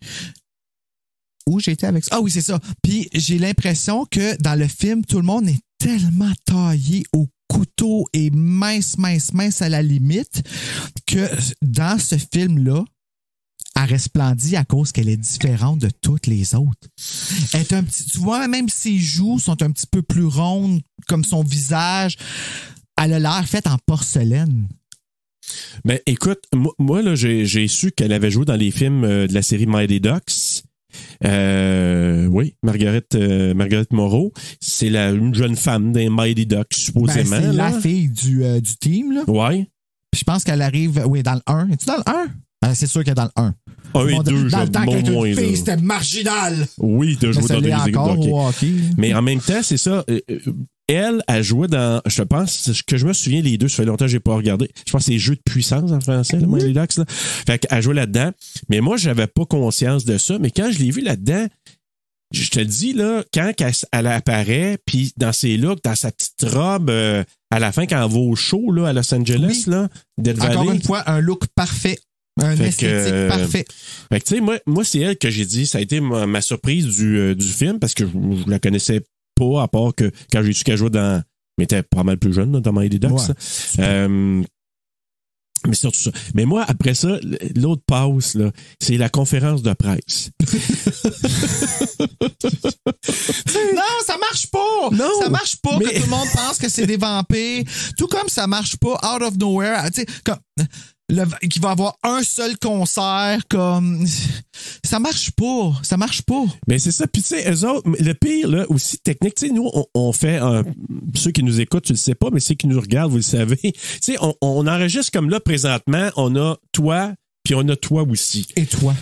Où j'étais avec ça? Ah oui, c'est ça. Puis j'ai l'impression que dans le film, tout le monde est tellement taillé au couteau et mince à la limite que dans ce film-là, elle resplendit à cause qu'elle est différente de toutes les autres. Elle est tu vois, même ses joues sont un petit peu plus rondes, comme son visage. Elle a l'air faite en porcelaine. Ben, écoute, moi là, j'ai su qu'elle avait joué dans les films de la série Mighty Ducks. Oui, Marguerite Moreau. C'est une jeune femme des Mighty Ducks, supposément. C'est la fille du team, là. Ouais. Puis je pense qu'elle arrive, oui, dans le 1. Es-tu dans le 1? C'est sûr qu'elle est dans le 1. 1 et 2, dans le temps qu'elle était moins, une fille, là. c'était marginal. Oui, de jouer dans des équipes de hockey. Hockey. Mais en même temps, c'est ça. Elle a joué dans, je pense, que je me souviens, les deux, ça fait longtemps que j'ai pas regardé. Je pense que c'est Jeux de puissance en français, le Mighty Ducks, là. Fait qu'elle joué là-dedans. Mais moi, j'avais pas conscience de ça. Mais quand je l'ai vu là-dedans, je te le dis, là, quand elle apparaît, puis dans ses looks, dans sa petite robe, à la fin, quand elle va au show, là, à Los Angeles, là, Death Valley. Encore une fois, un look parfait. Un esthétique parfait. Fait que, tu sais, moi, c'est elle que j'ai dit, ça a été ma surprise du film, parce que je la connaissais pas, à part que quand j'ai su qu'elle jouait dans... Mais elle était pas mal plus jeune, là, dans Mighty Ducks. Ouais. Mais c'est surtout ça. Mais moi, après ça, l'autre passe, là, c'est la conférence de presse. Non, ça marche pas! Non, ça marche pas mais... que tout le monde pense que c'est des vampires. Tout comme ça marche pas out of nowhere. Tu sais, comme... qu'il va avoir un seul concert, comme ça marche pas. Mais c'est ça. Puis tu sais, eux autres, le pire là aussi technique. Tu sais, nous on fait ceux qui nous écoutent, tu le sais pas, mais ceux qui nous regardent, vous le savez. Tu sais, on enregistre comme là présentement. On a toi, puis on a toi aussi. Et toi.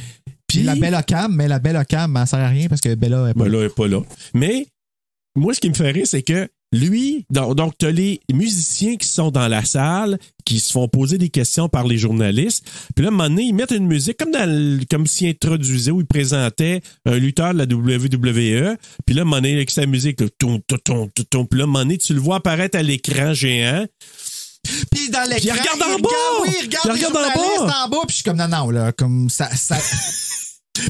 Puis la Bella Cam, mais la Bella Cam, elle sert à rien parce que Bella est pas là. Elle est pas là. Mais moi, ce qui me fait rire, c'est que lui, donc tu as les musiciens qui sont dans la salle, qui se font poser des questions par les journalistes. Puis là, à un moment donné, ils mettent une musique comme s'ils introduisaient ou ils présentaient un lutteur de la WWE. Puis là, à un moment donné, avec sa musique, là, puis là, à un moment donné, tu le vois apparaître à l'écran géant. Puis dans l'écran, il regarde en bas! Oui, il regarde les journalistes en bas. Puis je suis comme, non, là, comme ça...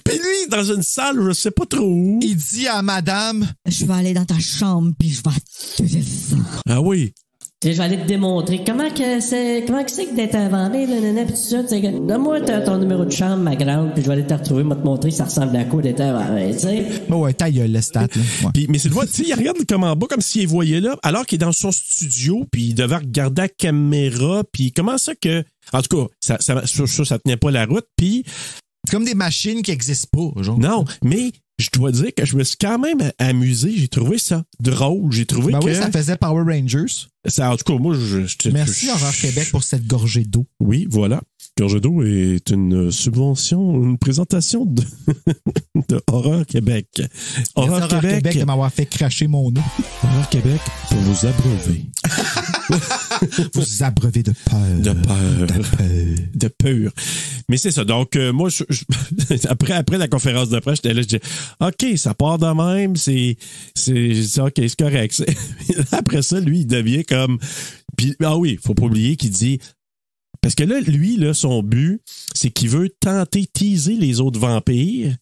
Puis lui, dans une salle, je sais pas trop où. Il dit à madame... Je vais aller dans ta chambre, puis je vais te dire ça. Ah oui. Tu sais, je vais aller te démontrer comment que c'est que d'être un vampire, là, pis tout ça. Donne-moi ton numéro de chambre, ma grande, puis je vais aller te retrouver, moi te montrer ça ressemble à quoi d'être un vampire, tu sais. Ouais, ta gueule, le stat, là. Ouais. Puis, mais c'est le voit, tu sais, il regarde comme en bas, comme s'il voyait là, alors qu'il est dans son studio, puis il devait regarder la caméra, puis comment ça que... En tout cas, ça tenait pas la route, puis... C'est comme des machines qui n'existent pas, genre. Non, mais je dois dire que je me suis quand même amusé. J'ai trouvé ça drôle. J'ai trouvé que... oui, ça faisait Power Rangers. Ça, en tout cas, moi, Merci, Horreur Québec, pour cette gorgée d'eau. Oui, voilà. Gorgée d'eau est une subvention, une présentation de Horreur Québec. Horreur Québec de m'avoir fait cracher mon eau. Horreur Québec pour vous abreuver. Vous abreuver de peur. De peur. De peur. Mais c'est ça. Donc, moi, après la conférence de presse, j'étais là, je dis, OK, ça part de même, c'est OK, c'est correct. Après ça, lui, il devient comme... Puis, oui, faut pas oublier qu'il dit... Parce que là, lui, là, son but, c'est qu'il veut teaser les autres vampires.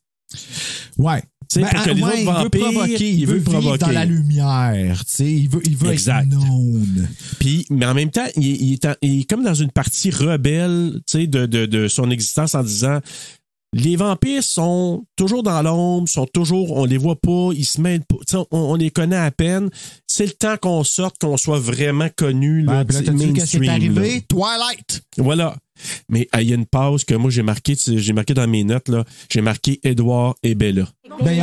Ouais. Parce que les autres vampires, il veut provoquer dans la lumière. Il veut exact. Être known. Puis, mais en même temps, il est comme dans une partie rebelle de son existence en disant les vampires sont toujours dans l'ombre, on les voit pas, ils se mêlent pas, on les connaît à peine. C'est le temps qu'on sorte, qu'on soit vraiment connu. Là, t'as dit qu'est-ce qui est arrivé? Là. Twilight! Voilà. Mais il y a une pause que moi j'ai marqué dans mes notes, là. J'ai marqué Edward et Bella. Mais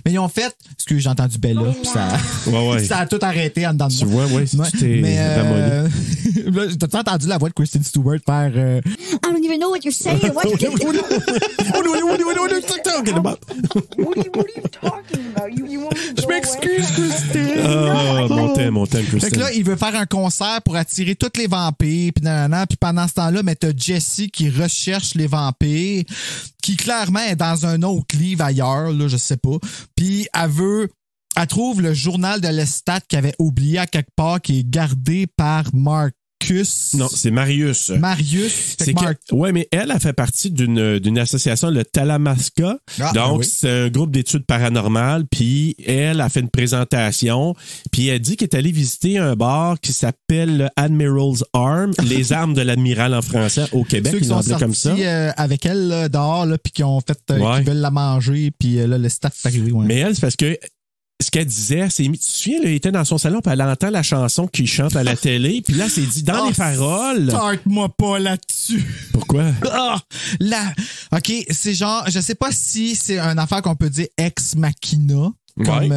ils ont fait. Excuse, j'ai entendu Bella, puis ça. Ouais. Ça a tout arrêté en dedans de moi. Tu vois, c'était ramolli. T'as entendu la voix de Kristen Stewart faire. I don't even know what you're saying. What are you talking about? What are you talking about? You want me to Je m'excuse, Kristen. Mon thème, Kristen. Fait que là, il veut faire un concert pour attirer tous les vampires, puis puis pendant ce temps-là, mais t'as Jessie qui recherche les vampires, qui clairement est dans un autre livre ailleurs, là, je sais pas. Puis elle trouve le journal de Lestat qu'elle avait oublié à quelque part, qui est gardé par Marcus. Non, c'est Marius. Ouais, mais elle a fait partie d'une association, le Talamasca. Donc, c'est un groupe d'études paranormales. Puis, elle a fait une présentation. Puis, elle dit qu'elle est allée visiter un bar qui s'appelle le Admiral's Arm, les armes de l'admiral en français au Québec. Ceux qui sont sortis comme ça. Avec elle là, dehors, là, puis qui ont fait, qui veulent la manger. Puis là, le staff est arrivé. Ouais. Mais elle, c'est parce que ce qu'elle disait, c'est, tu te souviens, elle était dans son salon, puis elle entend la chanson qu'il chante à la télé, puis là, c'est dit dans les paroles. Starte-moi pas là-dessus. Pourquoi? OK, c'est genre, je sais pas si c'est une affaire qu'on peut dire ex machina. Comme,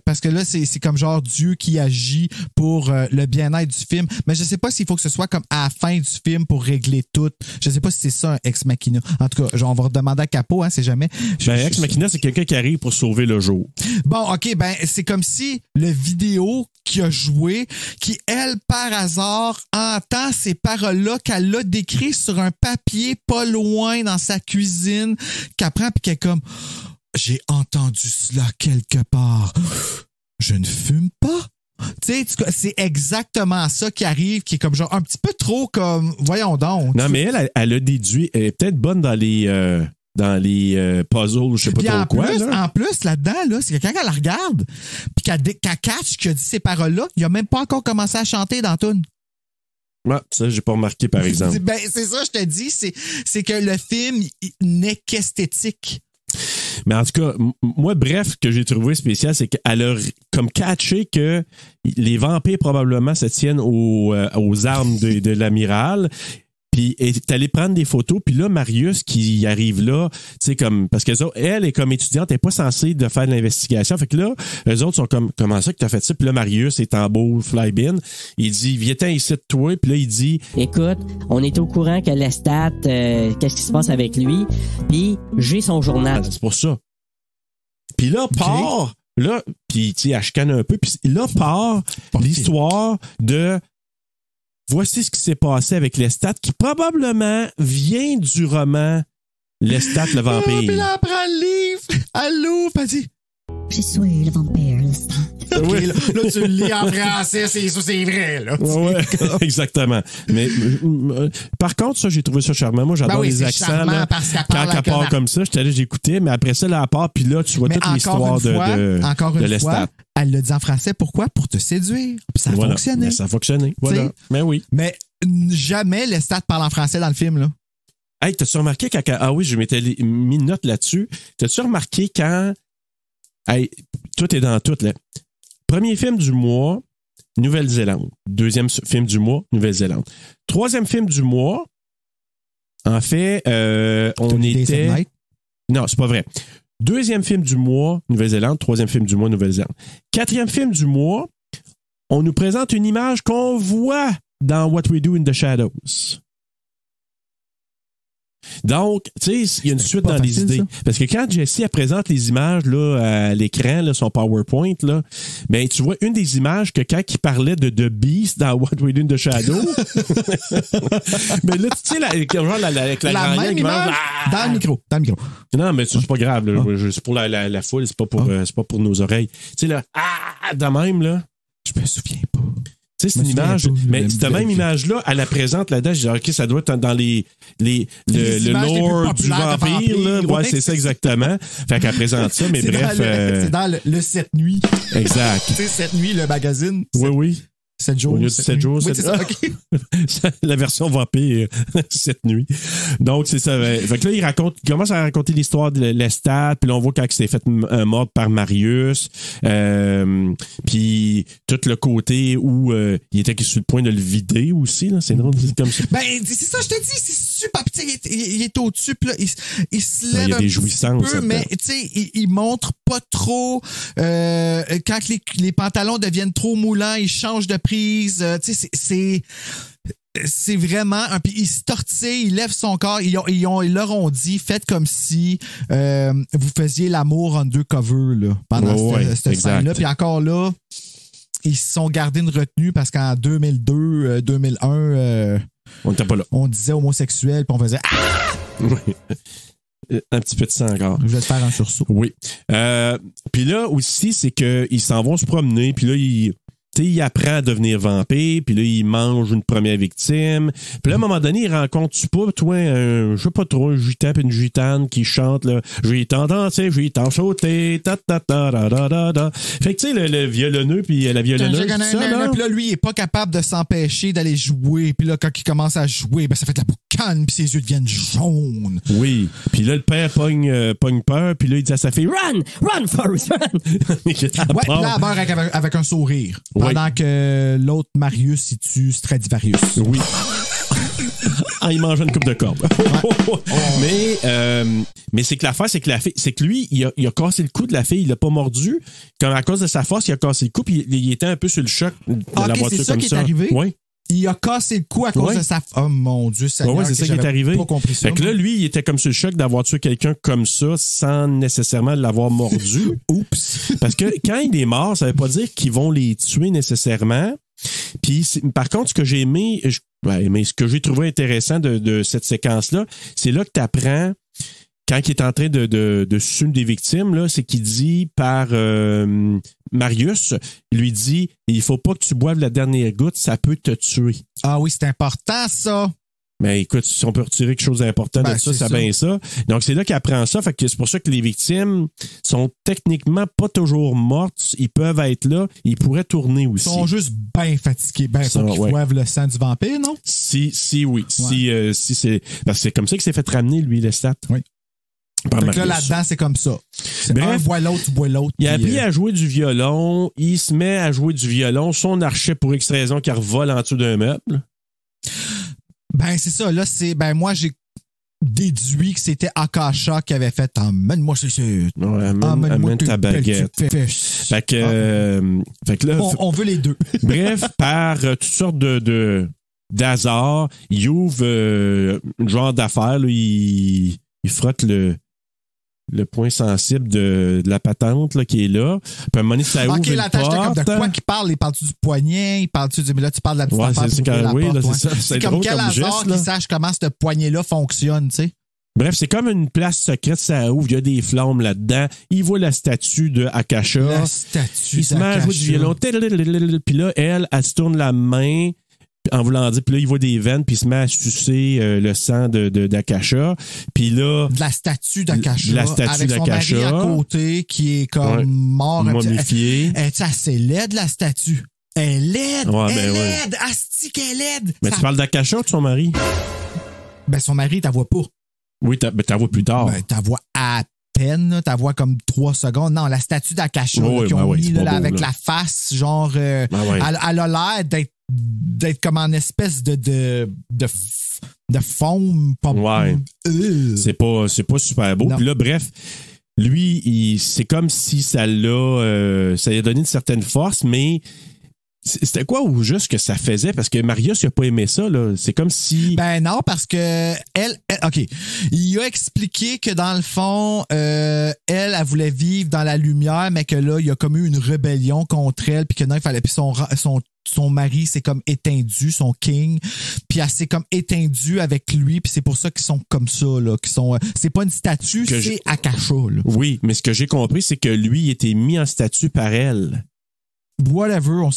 parce que là, c'est comme genre Dieu qui agit pour le bien-être du film. Mais je sais pas s'il faut que ce soit comme à la fin du film pour régler tout. Je sais pas si c'est ça un ex machina. En tout cas, genre, on va redemander à Capo, c'est jamais. Ex machina, c'est quelqu'un qui arrive pour sauver le jour. Bon, OK, c'est comme si le vidéo qui a joué, qui, elle, par hasard, entend ces paroles-là qu'elle a décrites sur un papier pas loin dans sa cuisine, qu'elle prend puis qu'elle est comme... J'ai entendu cela quelque part. Je ne fume pas. Tu sais, c'est exactement ça qui arrive, qui est comme genre un petit peu trop comme, voyons donc. Non, mais elle a déduit, elle est peut-être bonne dans les puzzles, je sais pas trop quoi. En plus, là-dedans, là, c'est que quand elle la regarde, puis qu'elle catch qui a dit ces paroles-là, il a même pas encore commencé à chanter dans la toune. Ouais, ça, j'ai pas remarqué, par exemple. C'est ça, je te dis, c'est que le film n'est qu'esthétique. Mais en tout cas, moi, bref, ce que j'ai trouvé spécial, c'est qu'elle a comme catché que les vampires probablement se tiennent aux armes de l'amiral. Puis elle est allée prendre des photos. Puis là, Marius qui arrive là, tu sais, comme, parce que elle est comme étudiante, elle n'est pas censée de faire de l'investigation. Fait que là, eux autres sont comme, comment ça que tu as fait ça? Puis là, Marius est en beau fly-bin. Il dit, viens-t'en ici de toi. Puis là, il dit, écoute, on est au courant que Lestat, qu'est-ce qui se passe avec lui? Puis j'ai son journal. C'est pour ça. Puis là, part, là, puis tu sais, elle chicane un peu. Puis là, part l'histoire de... Voici ce qui s'est passé avec Lestat, qui probablement vient du roman Lestat le vampire. Puis là, elle prend le livre, elle l'ouvre, elle dit... Je suis le vampire, Lestat. Okay, là, tu le lis en français, c'est vrai, là. Ouais, exactement. Mais par contre, ça, j'ai trouvé ça charmant. Moi, j'adore les accents. Là, quand elle part comme ça, j'étais là, j'écoutais, mais après ça, là, elle part, puis là, tu vois toute l'histoire de Lestat. Elle l'a dit en français, pourquoi? Pour te séduire. Puis ça a fonctionné. Ça a fonctionné. Voilà. Mais oui. Mais jamais Lestat parle en français dans le film, là. Hey, t'as-tu remarqué quand... Ah oui, je m'étais mis une note là-dessus. T'as-tu remarqué quand... Hey, tout est dans tout, là. Premier film du mois, Nouvelle-Zélande. Deuxième film du mois, Nouvelle-Zélande. Troisième film du mois, en fait, on était... Non, c'est pas vrai. Deuxième film du mois, Nouvelle-Zélande. Troisième film du mois, Nouvelle-Zélande. Quatrième film du mois, on nous présente une image qu'on voit dans What We Do in the Shadows. Donc, tu sais, il y a une suite pas dans les facile, idées. ça. Parce que quand Jessie elle présente les images là, à l'écran, là, son PowerPoint, là, ben, tu vois une des images que quand il parlait de The Beast dans What We Do in the Shadow, mais là, tu sais, avec la grand-mère même qui mange, image ah! dans le micro. Non, mais c'est pas grave, là. C'est pour la foule, c'est pas pour nos oreilles. Tu sais, là, de même, là. Je me souviens pas. Tu sais, c'est une image, mais cette même image-là, elle la présente là-dedans. Je dis, OK, ça doit être dans le images les plus lore du populaires de vampire, là. vampires, Ouais, ouais, c'est ça exactement. Fait qu'elle présente ça, mais C'est bref. c'est dans le 7 nuits. Exact. Tu sais, 7 nuits, le magazine. Oui. 7 jours. Au lieu de 7 jours, Oui, sept- c'est ça, OK. La version vampire, cette nuit. Donc, c'est ça. Fait que là, il commence à raconter l'histoire de Lestat, puis là, on voit quand il s'est fait mordre par Marius, puis tout le côté où il était sur le point de le vider aussi, là. C'est drôle de dire comme ça. Ben, c'est ça, je te dis, c'est super. Puis, tu sais, il est au-dessus, puis là, il se lève Il y a un des petit jouissances peu, mais là-dedans. tu sais, il montre pas trop. Quand les pantalons deviennent trop moulants, il change de prise. Tu sais, c'est vraiment. Puis il se tortille, il lève son corps. Ils leur ont dit, faites comme si vous faisiez l'amour undercover là, pendant cette scène-là. Puis encore là, ils se sont gardés une retenue parce qu'en 2002, 2001, On n'était pas là. on disait homosexuel, puis on faisait Oui. Un petit peu de sang encore. je vais te faire un sursaut. Oui. Puis là aussi, c'est qu'ils s'en vont se promener, puis là, il apprend à devenir vampire, puis là, il mange une première victime. Puis là, à un moment donné, il rencontre-tu pas, toi, je sais pas trop, un gitan puis une gitane qui chante, là, j'ai tant dansé, j'ai tant sauté, ta ta ta da da da da. Fait que, tu sais, le violonneux puis la violonneuse, tout ça, là. Puis là, lui, il est pas capable de s'empêcher d'aller jouer. Puis là, quand il commence à jouer, ben ça fait de la boucane, puis ses yeux deviennent jaunes. Oui. Puis là, le père pogne peur, puis là, il dit à sa fille, Run, Forrest, run! Ouais, puis là, elle meurt avec un sourire. Pendant que l'autre Marius, il tue Stradivarius. Oui. Il mange une coupe de corde. Mais c'est que l'affaire, c'est que la fille, c'est que lui, il a cassé le cou de la fille, il l'a pas mordu. Comme à cause de sa force, il a cassé le cou, puis il était un peu sur le choc de la voiture c'est ça comme qui ça. est arrivé? Oui. Il a cassé le cou à cause de sa... Oh mon Dieu, ça Ouais, c'est ça qui est arrivé. pas compris ça. Fait que là, lui, il était comme sur le choc d'avoir tué quelqu'un comme ça sans nécessairement l'avoir mordu. Oups. Parce que quand il est mort, ça veut pas dire qu'ils vont les tuer nécessairement. Puis, par contre, ce que j'ai aimé, ce que j'ai trouvé intéressant de cette séquence-là, c'est là que tu apprends, quand il est en train de sucer une des victimes, là, c'est qu'il dit par Marius, il lui dit, il faut pas que tu boives la dernière goutte, ça peut te tuer. Ah oui, c'est important, ça. Mais écoute, si on peut retirer quelque chose d'important de ça, c'est bien ça. Donc, c'est là qu'il apprend ça. Fait que c'est pour ça que les victimes sont techniquement pas toujours mortes. Ils peuvent être là. Ils pourraient tourner aussi. Ils sont juste bien fatigués. Ben, faut qu'ils boivent le sang du vampire, non? Si, oui. Ouais. Si c'est... Parce que c'est comme ça qu'il s'est fait ramener, lui, Lestat. Oui. Donc là-dedans, c'est comme ça. Bref, un boit l'autre, tu bois l'autre. Il a appris à jouer du violon. Il se met à jouer du violon. Son archet, pour X raison, qui revole en dessous d'un meuble. Ben, c'est ça. Là, moi, j'ai déduit que c'était Akasha qui avait fait Amène-moi c'est. Ouais, amène ta baguette. Fait que là. On veut les deux. Bref, par toutes sortes d'hasard, il ouvre un genre d'affaire. Là, il frotte le point sensible de la patente là, qui est là. Puis à un moment donné, ça ouvre une porte. Comme de quoi qu'il parle? Il parle-tu du poignet? Il parle-tu du... Mais là, tu parles de la petite affaire c'est pour ouvrir la porte. Là, c'est ça. C'est comme quel hasard qu'il sache comment ce poignet-là fonctionne, tu sais? Bref, c'est comme une place secrète, ça ouvre, il y a des flammes là-dedans. Il voit la statue de Akasha. La statue Il se met à jouer du violon. Puis là, elle se tourne la main en voulant dire, puis là, il voit des veines, puis il se met à sucer le sang d'Akasha. Puis là... De la statue d'Akasha. La statue avec son mari à côté, qui est comme mort. Momifié. Elle est assez laide, la statue. Elle est laide. Elle est laide. Asti qu'elle est laide. Mais tu parles d'Akasha ou de son mari? Ben, son mari, t'as vois pas. Oui, t'as vois plus tard. Ben, t'as vois à peine, t'as vois comme 3 secondes. Non, la statue d'Akasha qu'ils ont mis là, avec la face, genre... elle a l'air d'être comme en espèce de foam. C'est pas super beau. Puis là, bref, lui, c'est comme si ça lui a donné une certaine force, mais C'était quoi ou juste que ça faisait? Parce que Marius, il a pas aimé ça, là. C'est comme si... Ben non, parce que OK. Il a expliqué que dans le fond, elle voulait vivre dans la lumière, mais que là, il y a comme eu une rébellion contre elle, puis que non, il fallait... Puis son mari s'est comme éteindu, son king, puis elle s'est comme éteindue avec lui, puis c'est pour ça qu'ils sont comme ça, là. C'est pas une statue, c'est Akasha, là. Oui, mais ce que j'ai compris, c'est que lui, il était mis en statue par elle. Whatever,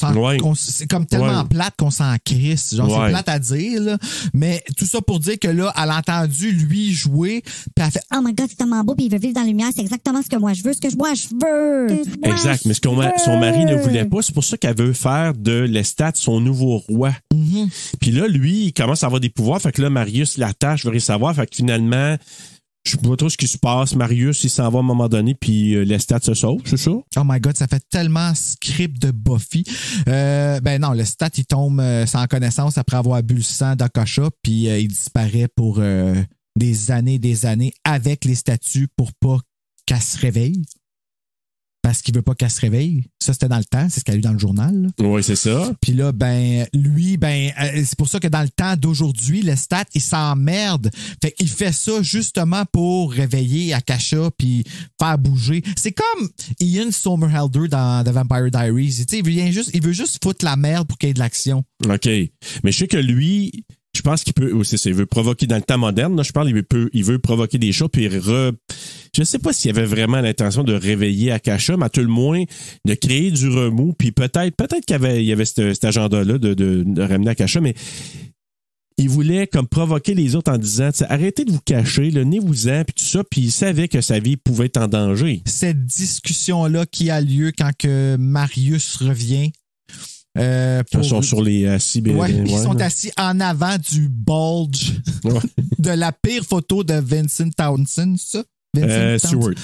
c'est comme tellement plate qu'on s'en crisse. Genre, c'est plate à dire, là. Mais tout ça pour dire que là, elle a entendu lui jouer, puis elle fait Oh my God, c'est tellement beau, puis il veut vivre dans la lumière, c'est exactement ce que moi je veux, je veux. Exact, mais ce que son mari ne voulait pas, c'est pour ça qu'elle veut faire de Lestat son nouveau roi. Mm-hmm. Puis là, lui, il commence à avoir des pouvoirs, fait que là, Marius l'attache, veut rien savoir, fait que finalement, je sais pas trop ce qui se passe. Marius, il s'en va à un moment donné, puis Lestat se sauve, c'est ça? Oh my God, ça fait tellement script de Buffy. Ben non, Lestat, il tombe sans connaissance après avoir bu le sang d'Akasha, puis il disparaît pour des années avec les statues pour pas qu'elle se réveille. Parce qu'il veut pas qu'elle se réveille. Ça, c'était dans le temps. C'est ce qu'elle a eu dans le journal. Oui, c'est ça. Puis là, c'est pour ça que dans le temps d'aujourd'hui, Lestat, il s'emmerde. Fait qu'il fait ça justement pour réveiller Akasha puis faire bouger. C'est comme Ian Somerhalder dans The Vampire Diaries. Tu sais, il veut juste foutre la merde pour qu'il y ait de l'action. OK. Mais je sais que lui... Je pense qu'il peut aussi, il veut provoquer dans le temps moderne. Là, je parle, il veut provoquer des choses puis je sais pas s'il avait vraiment l'intention de réveiller Akasha, mais à tout le moins de créer du remous. Puis peut-être qu'il y avait cet agenda-là de ramener Akasha, mais il voulait comme provoquer les autres en disant arrêtez de vous cacher, venez-vous-en, puis tout ça, puis il savait que sa vie pouvait être en danger. Cette discussion-là qui a lieu quand que Marius revient. Ils sont sur les assis. Ils sont assis en avant du bulge de la pire photo de Vincent Townsend, c'est ça?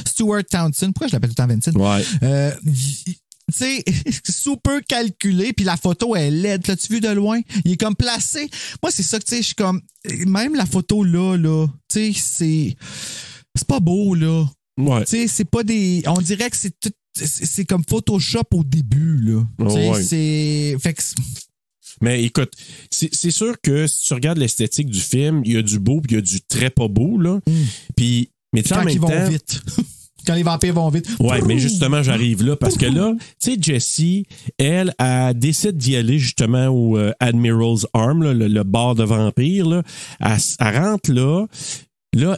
Stuart Townsend. Pourquoi je l'appelle tout le temps Vincent? Ouais. Tu sais, super calculé, puis la photo est laide. L'as-tu vu de loin? Il est comme placé. Moi, c'est ça que, tu sais, je suis comme... Même la photo là, tu sais, c'est pas beau, là. Ouais. Tu sais, c'est pas des... On dirait que c'est tout... C'est comme Photoshop au début, là. C'est... Fait que... Mais écoute, c'est sûr que si tu regardes l'esthétique du film, il y a du beau puis il y a du très pas beau, là. Puis, mais tu sais, en même temps... vont vite. Quand les vampires vont vite. Ouais, mais justement, j'arrive là parce que là, tu sais, Jessie, elle décide d'y aller justement au Admiral's Arm, là, le bar de vampires, là. Elle rentre là. Là,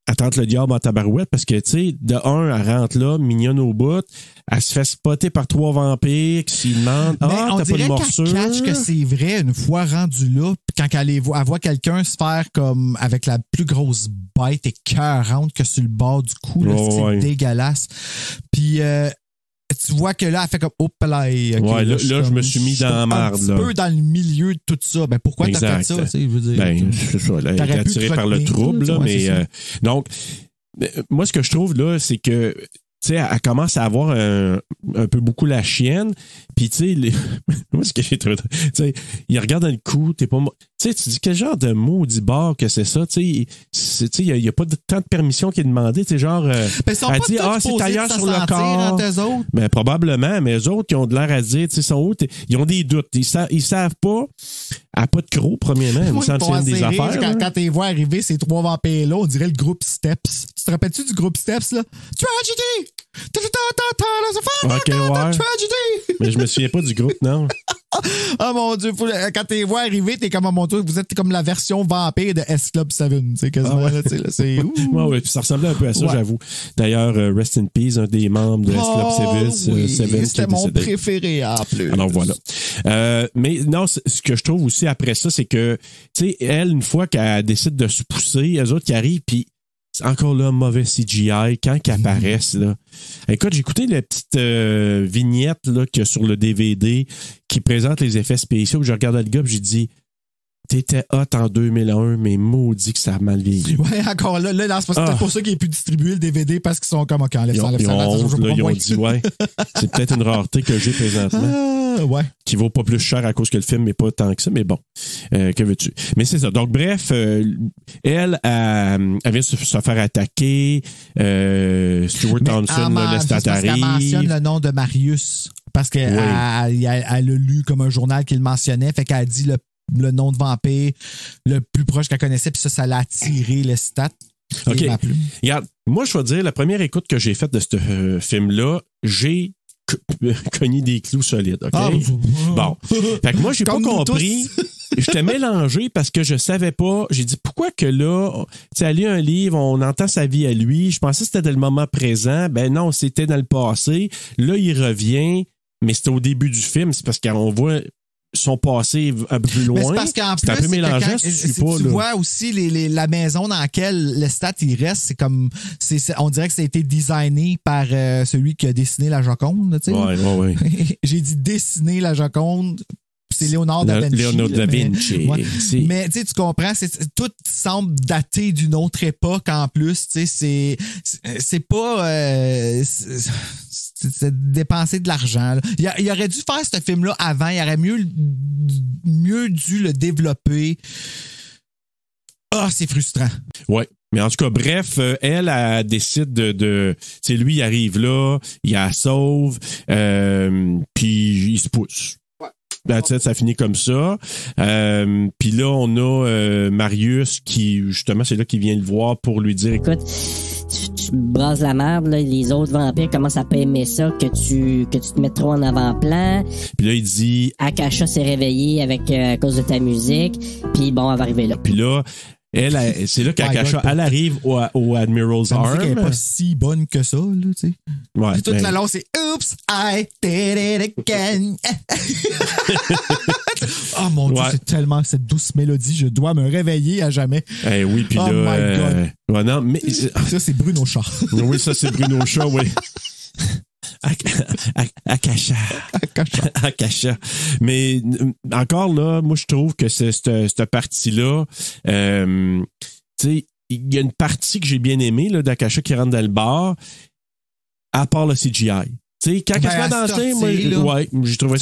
elle tente le diable en tabarouette parce que, tu sais, de un, elle rentre là, mignonne au bout. Elle se fait spotter par 3 vampires qui s'y demandent « Ah, t'as pas de morsure? » On dirait qu'elle catch que c'est vrai une fois rendu là, quand elle voit quelqu'un se faire comme avec la plus grosse bête écœurante que sur le bord du cou. Là, c'est dégueulasse. Puis... tu vois que là, elle fait comme « Hop là! » Ouais, là, je me suis mis dans la marde. Un petit peu dans le milieu de tout ça. Ben, pourquoi t'as fait ça? Je veux dire, ben, c'est ça. Elle est attirée par le trouble. Là, mais donc, moi, ce que je trouve, là, c'est que tu sais, elle commence à avoir un peu beaucoup la chienne. Puis, tu sais, moi, ce que j'ai trouvé, tu sais, il regarde dans le cou, t'es pas... Tu sais, tu dis quel genre de maudit bar que c'est ça, tu sais, il n'y a pas tant de permission qui est demandée, tu sais, genre... elle dit, c'est ailleurs sur le corps. Ben, probablement, mais eux autres, qui ont de l'air à dire, tu sais, sont où? Ils ont des doutes. Ils savent pas. Elle n'a pas de croc, premièrement. Ils sentent des affaires. Quand tu les vois arriver, ces 3 vampires-là, on dirait le groupe Steps. Tu te rappelles-tu du groupe Steps, là? Tragedy! Ok, ouais. Tragedy! Mais je me souviens pas du groupe, non. Oh mon Dieu, quand tu les vois arriver, t'es comme, mon Dieu, vous êtes comme la version vampire de S-Club 7. C'est quasiment, là, c'est ouais, ça ressemblait un peu à ça, j'avoue. D'ailleurs, Rest in Peace, un des membres de S-Club 7. C'était mon préféré, en plus. Alors voilà. Mais non, ce que je trouve aussi après ça, c'est que, tu sais, elle, une fois qu'elle décide de se pousser, les autres qui arrivent, puis c'est encore là, mauvais CGI, quand ils apparaissent, là. Écoute, j'ai écouté la petite vignette, là, qu'il y a sur le DVD qui présente les effets spéciaux, que je regardais le gars, puis j'ai dit, t'étais hot en 2001, mais maudit que ça a mal vieilli. Ouais, encore là, c'est peut-être pour ça qu'il n'est plus distribué le DVD, parce qu'ils sont comme, OK, enlève ça. Ils ont dit, ouais, c'est peut-être une rareté que j'ai présentement. Ouais. Qui vaut pas plus cher à cause que le film n'est pas tant que ça, mais bon, que veux-tu? Mais c'est ça. Donc, bref, elle vient se faire attaquer. Stuart Townsend, le stat arrive. Elle mentionne le nom de Marius. Parce qu'elle elle a lu comme un journal qui le mentionnait, fait qu'elle a dit le nom de vampire le plus proche qu'elle connaissait, puis ça l'a attiré le stat. OK. Regarde, moi, je vais dire, la première écoute que j'ai faite de ce film-là, j'ai cogné des clous solides. OK? Bon. Fait que moi, j'ai pas compris. J'étais mélangé parce que je savais pas. J'ai dit, pourquoi que là, tu sais, elle lit un livre, on entend sa vie à lui. Je pensais que c'était dans le moment présent. Ben non, c'était dans le passé. Là, il revient, mais c'était au début du film. C'est parce qu'on voit son passé un peu plus loin. Mais c'est parce qu'en plus, c'est un peu mélangeant, tu vois aussi la maison dans laquelle Lestat il reste, c'est comme on dirait que ça a été designé par celui qui a dessiné la Joconde, tu sais. Ouais. J'ai dit dessiner la Joconde. C'est Léonard da Vinci. Léonard da Vinci. Mais tu comprends, tout semble daté d'une autre époque en plus. C'est pas c'est dépenser de l'argent. Il aurait dû faire ce film-là avant. Il aurait mieux dû le développer. C'est frustrant. Ouais. Mais en tout cas, bref, elle décide de tu sais, lui, il arrive là, il la sauve, puis il se pousse. Ça finit comme ça. Puis là, on a Marius qui, justement, c'est là qu'il vient le voir pour lui dire... Écoute, tu brasses la merde, là, les autres vampires commencent à pas aimer ça, que tu te mets trop en avant-plan. Puis là, il dit... Akasha s'est réveillée à cause de ta musique, puis bon, elle va arriver là. Puis là... c'est là qu'Akasha, elle arrive au Admiral's Arm. Elle n'est pas si bonne que ça, là, tu sais. Ouais, toute la long, c'est Oops, I did it again. Oh mon Dieu, c'est tellement cette douce mélodie, je dois me réveiller à jamais. Oui, puis là. Oh my God. Ouais, non, mais ça, c'est Bruno Chat. Oui, ça, c'est Bruno Chat, oui. Akasha. Mais encore là, moi je trouve que cette partie-là, tu sais, il y a une partie que j'ai bien aimée là, d'Akasha qui rentre dans le bar, à part le CGI. Tu sais, quand elle se met à danser, moi, j'ai trouvé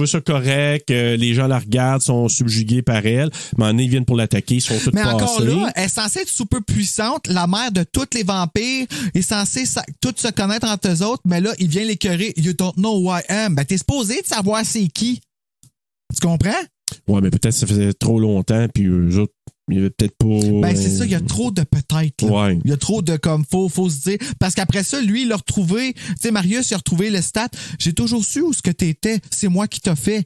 ça correct. Les gens la regardent, sont subjugués par elle. Mais ils viennent pour l'attaquer, ils sont tous passés. Mais encore là, elle est censée être super puissante. La mère de tous les vampires est censée toutes se connaître entre eux autres. Mais là, il vient l'écœurer. You don't know who I am. Ben, t'es supposé de savoir c'est qui. Tu comprends? Ouais, mais peut-être que ça faisait trop longtemps, puis eux autres, il y avait peut-être pas... Ben, c'est ça, il y a trop de peut-être. Ouais. Il y a trop de comme, faut se dire. Parce qu'après ça, lui, il a retrouvé, tu sais, Marius, il a retrouvé le stat. J'ai toujours su où ce que t'étais. C'est moi qui t'ai fait.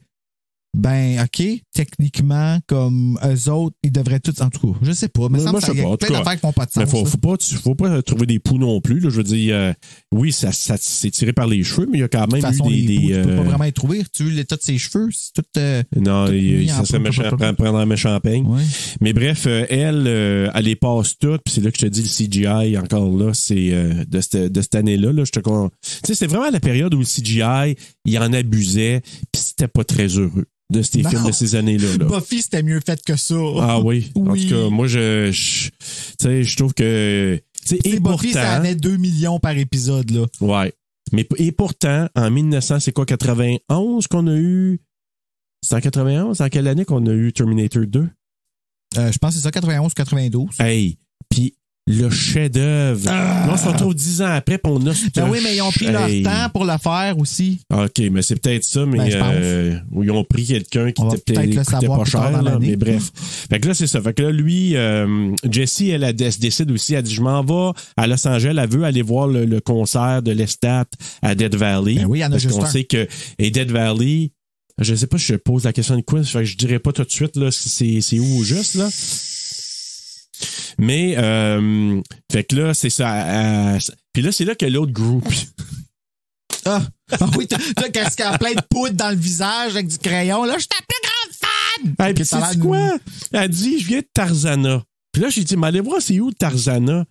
Ben, OK, techniquement, comme eux autres, ils devraient tous, en tout cas, je sais pas, mais ça me semble qu'il y a plein d'affaires qui font pas de sens. Mais faut pas trouver des poux non plus, là. Je veux dire, oui, ça s'est tiré par les cheveux, mais il y a quand même eu des... Tu peux pas vraiment y trouver. Tu veux l'état de ses cheveux, c'est tout... non, ça serait prendre un méchant peigne. Ouais. Mais bref, elle les passe toutes, puis c'est là que je te dis, le CGI, encore là, c'est de cette année-là, là, tu sais, c'est vraiment la période où le CGI, il en abusait, puis c'était pas très heureux. De ces films de ces années-là. Là. Buffy, c'était mieux fait que ça. Ah oui. En tout cas, moi, je trouve que... Et Buffy, ça en est 2 millions par épisode. Là. Ouais. Et pourtant, en 1991 qu'on a eu... C'est en 91? En quelle année qu'on a eu Terminator 2? Je pense que c'est ça, 91 ou 92. Hey, puis le chef-d'œuvre. Là, on se retrouve 10 ans après, puis on a Ben oui, mais ils ont pris leur temps pour le faire aussi. OK, mais c'est peut-être ça, mais ils ont pris quelqu'un qui était coûtait pas cher, là, mais bref. Fait que là, c'est ça. Fait que là, lui, Jessie, elle décide aussi, elle dit, je m'en vais à Los Angeles, elle veut aller voir le concert de Lestat à Death Valley. Ben oui, il y en a juste qu'on sait que Death Valley, je sais pas si je pose la question de quoi, fait que je dirais pas tout de suite là, si c'est où juste, là. Mais, fait que là, c'est ça. Puis là, c'est là que l'autre groupe. Oui, t'as qu'est-ce qu'il y a plein de poudre dans le visage avec du crayon. Là, je suis ta plus grande fan! Hey, puis c'est quoi? Elle dit, je viens de Tarzana. Puis là, j'ai dit, mais allez voir, c'est où Tarzana?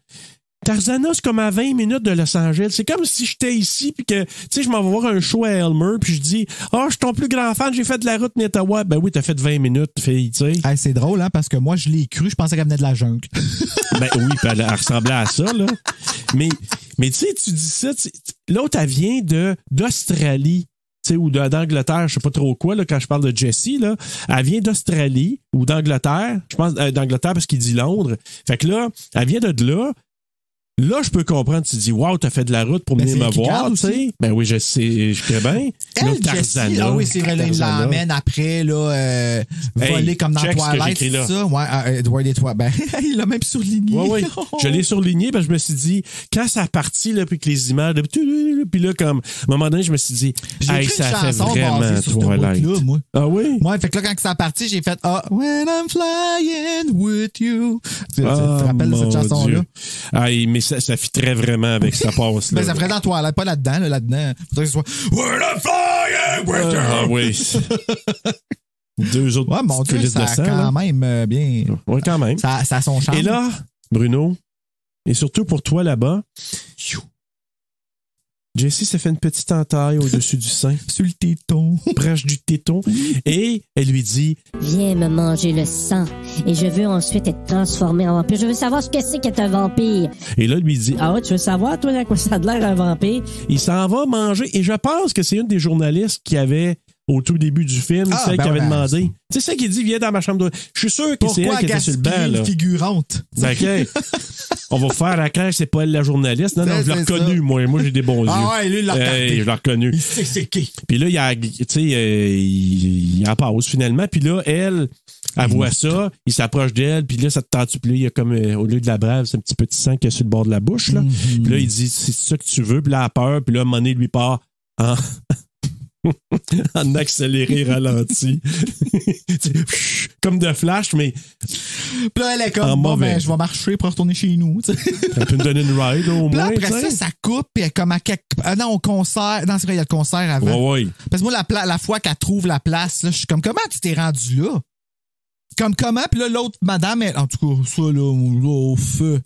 Tarzana, c'est comme à 20 minutes de Los Angeles. C'est comme si j'étais ici puis que, tu sais, je m'en vais voir un show à Elmer puis je dis, je suis ton plus grand fan, j'ai fait de la route Nettawa. Ben oui, t'as fait 20 minutes, fille, tu sais. Hey, c'est drôle, hein, parce que moi, je l'ai cru, je pensais qu'elle venait de la jungle. Ben oui, puis elle ressemblait à ça, là. Mais tu sais, tu dis ça, l'autre, elle vient d'Australie. Tu sais, ou d'Angleterre, je sais pas trop quoi, là, quand je parle de Jessie, là. Elle vient d'Australie ou d'Angleterre. Je pense d'Angleterre parce qu'il dit Londres. Fait que là, elle vient de là. Là, je peux comprendre. Tu dis, wow, t'as fait de la route pour venir c'est me Kick voir, Out tu sais. aussi. Ben oui, je sais, je sais bien. Là, Elle, Jessie, ah oui, c'est vrai, là, il Tarzana. l'emmène après, là, voler comme dans check ce que Twilight, j'écris là. c'est ça? Ouais, Edward et toi. Ben, il l'a même surligné. Oui, oui. Je l'ai surligné parce que je me suis dit, quand ça a parti, là, puis que les images, puis là, comme, à un moment donné, je me suis dit, J'ai hey, écrit ça une fait chanson vraiment basée sur ce Twilight. bout-là, moi. Ah oui? Ouais, fait que là, quand ça a parti, j'ai fait When I'm flying with you. Tu te rappelles de cette mon chanson-là? Dieu. Ah, mais ça fitterait vraiment avec sa passe, là. Ben, ça ferait dans Twilight, pas là-dedans, là, là-dedans. Faudrait que ce soit When I'm flying with you. Ah oui. Deux autres Ouais, mon petites Dieu, coulisses ça de a sang, là. quand même bien. Oui, quand même. Ça a son charme. Et là, Bruno, et surtout pour toi là-bas, Jessie s'est fait une petite entaille au-dessus du sein, Sur le téton. proche du téton, et elle lui dit, Viens me manger le sang et je veux ensuite être transformé en vampire. Je veux savoir ce que c'est qu'être un vampire. et là, lui dit, Ah ouais, tu veux savoir, toi, à quoi ça a de l'air un vampire? il s'en va manger, et je pense que c'est une des journalistes qui avait, au tout début du film, Ah, celle ben qui avait ouais, demandé. C'est ça qui dit, viens dans ma chambre de... Je suis sûr que c'est elle Pourquoi qui était sur le banc, gaspiller là. une figurante? Ben, OK. On va faire la crèche, c'est pas elle la journaliste. Non, non, je l'ai C'est reconnu, ça. moi. Moi, j'ai des bons yeux. Ah ouais, lui, il l'a regardé. Hey, je l'ai reconnu. Il sait c'est qui. Puis là, il en passe finalement. Puis là, elle voit ça, il s'approche d'elle, puis là, ça te tente. Puis là, il y a comme, au lieu de la brave, c'est un petit petit sang qu'il y a sur le bord de la bouche, là. Puis là, il dit, c'est ça que tu veux. Puis là, elle a peur. Puis là, à un moment donné, lui part en... en accéléré ralenti. Comme de flash, mais Puis là, elle est En comme, bon, mauvais. ben, je vais marcher pour retourner chez nous. Tu sais. elle peut me donner une ride au Puis là, moins. après tu sais. ça coupe, puis elle est comme à quelque... non, au concert. Non, c'est vrai, il y a le concert avant. Ouais, ouais. Parce que moi, la fois qu'elle trouve la place, là, je suis comme, comment tu t'es rendu là? Comme comment? Puis là, l'autre madame, elle, en tout cas, ça, là, au feu.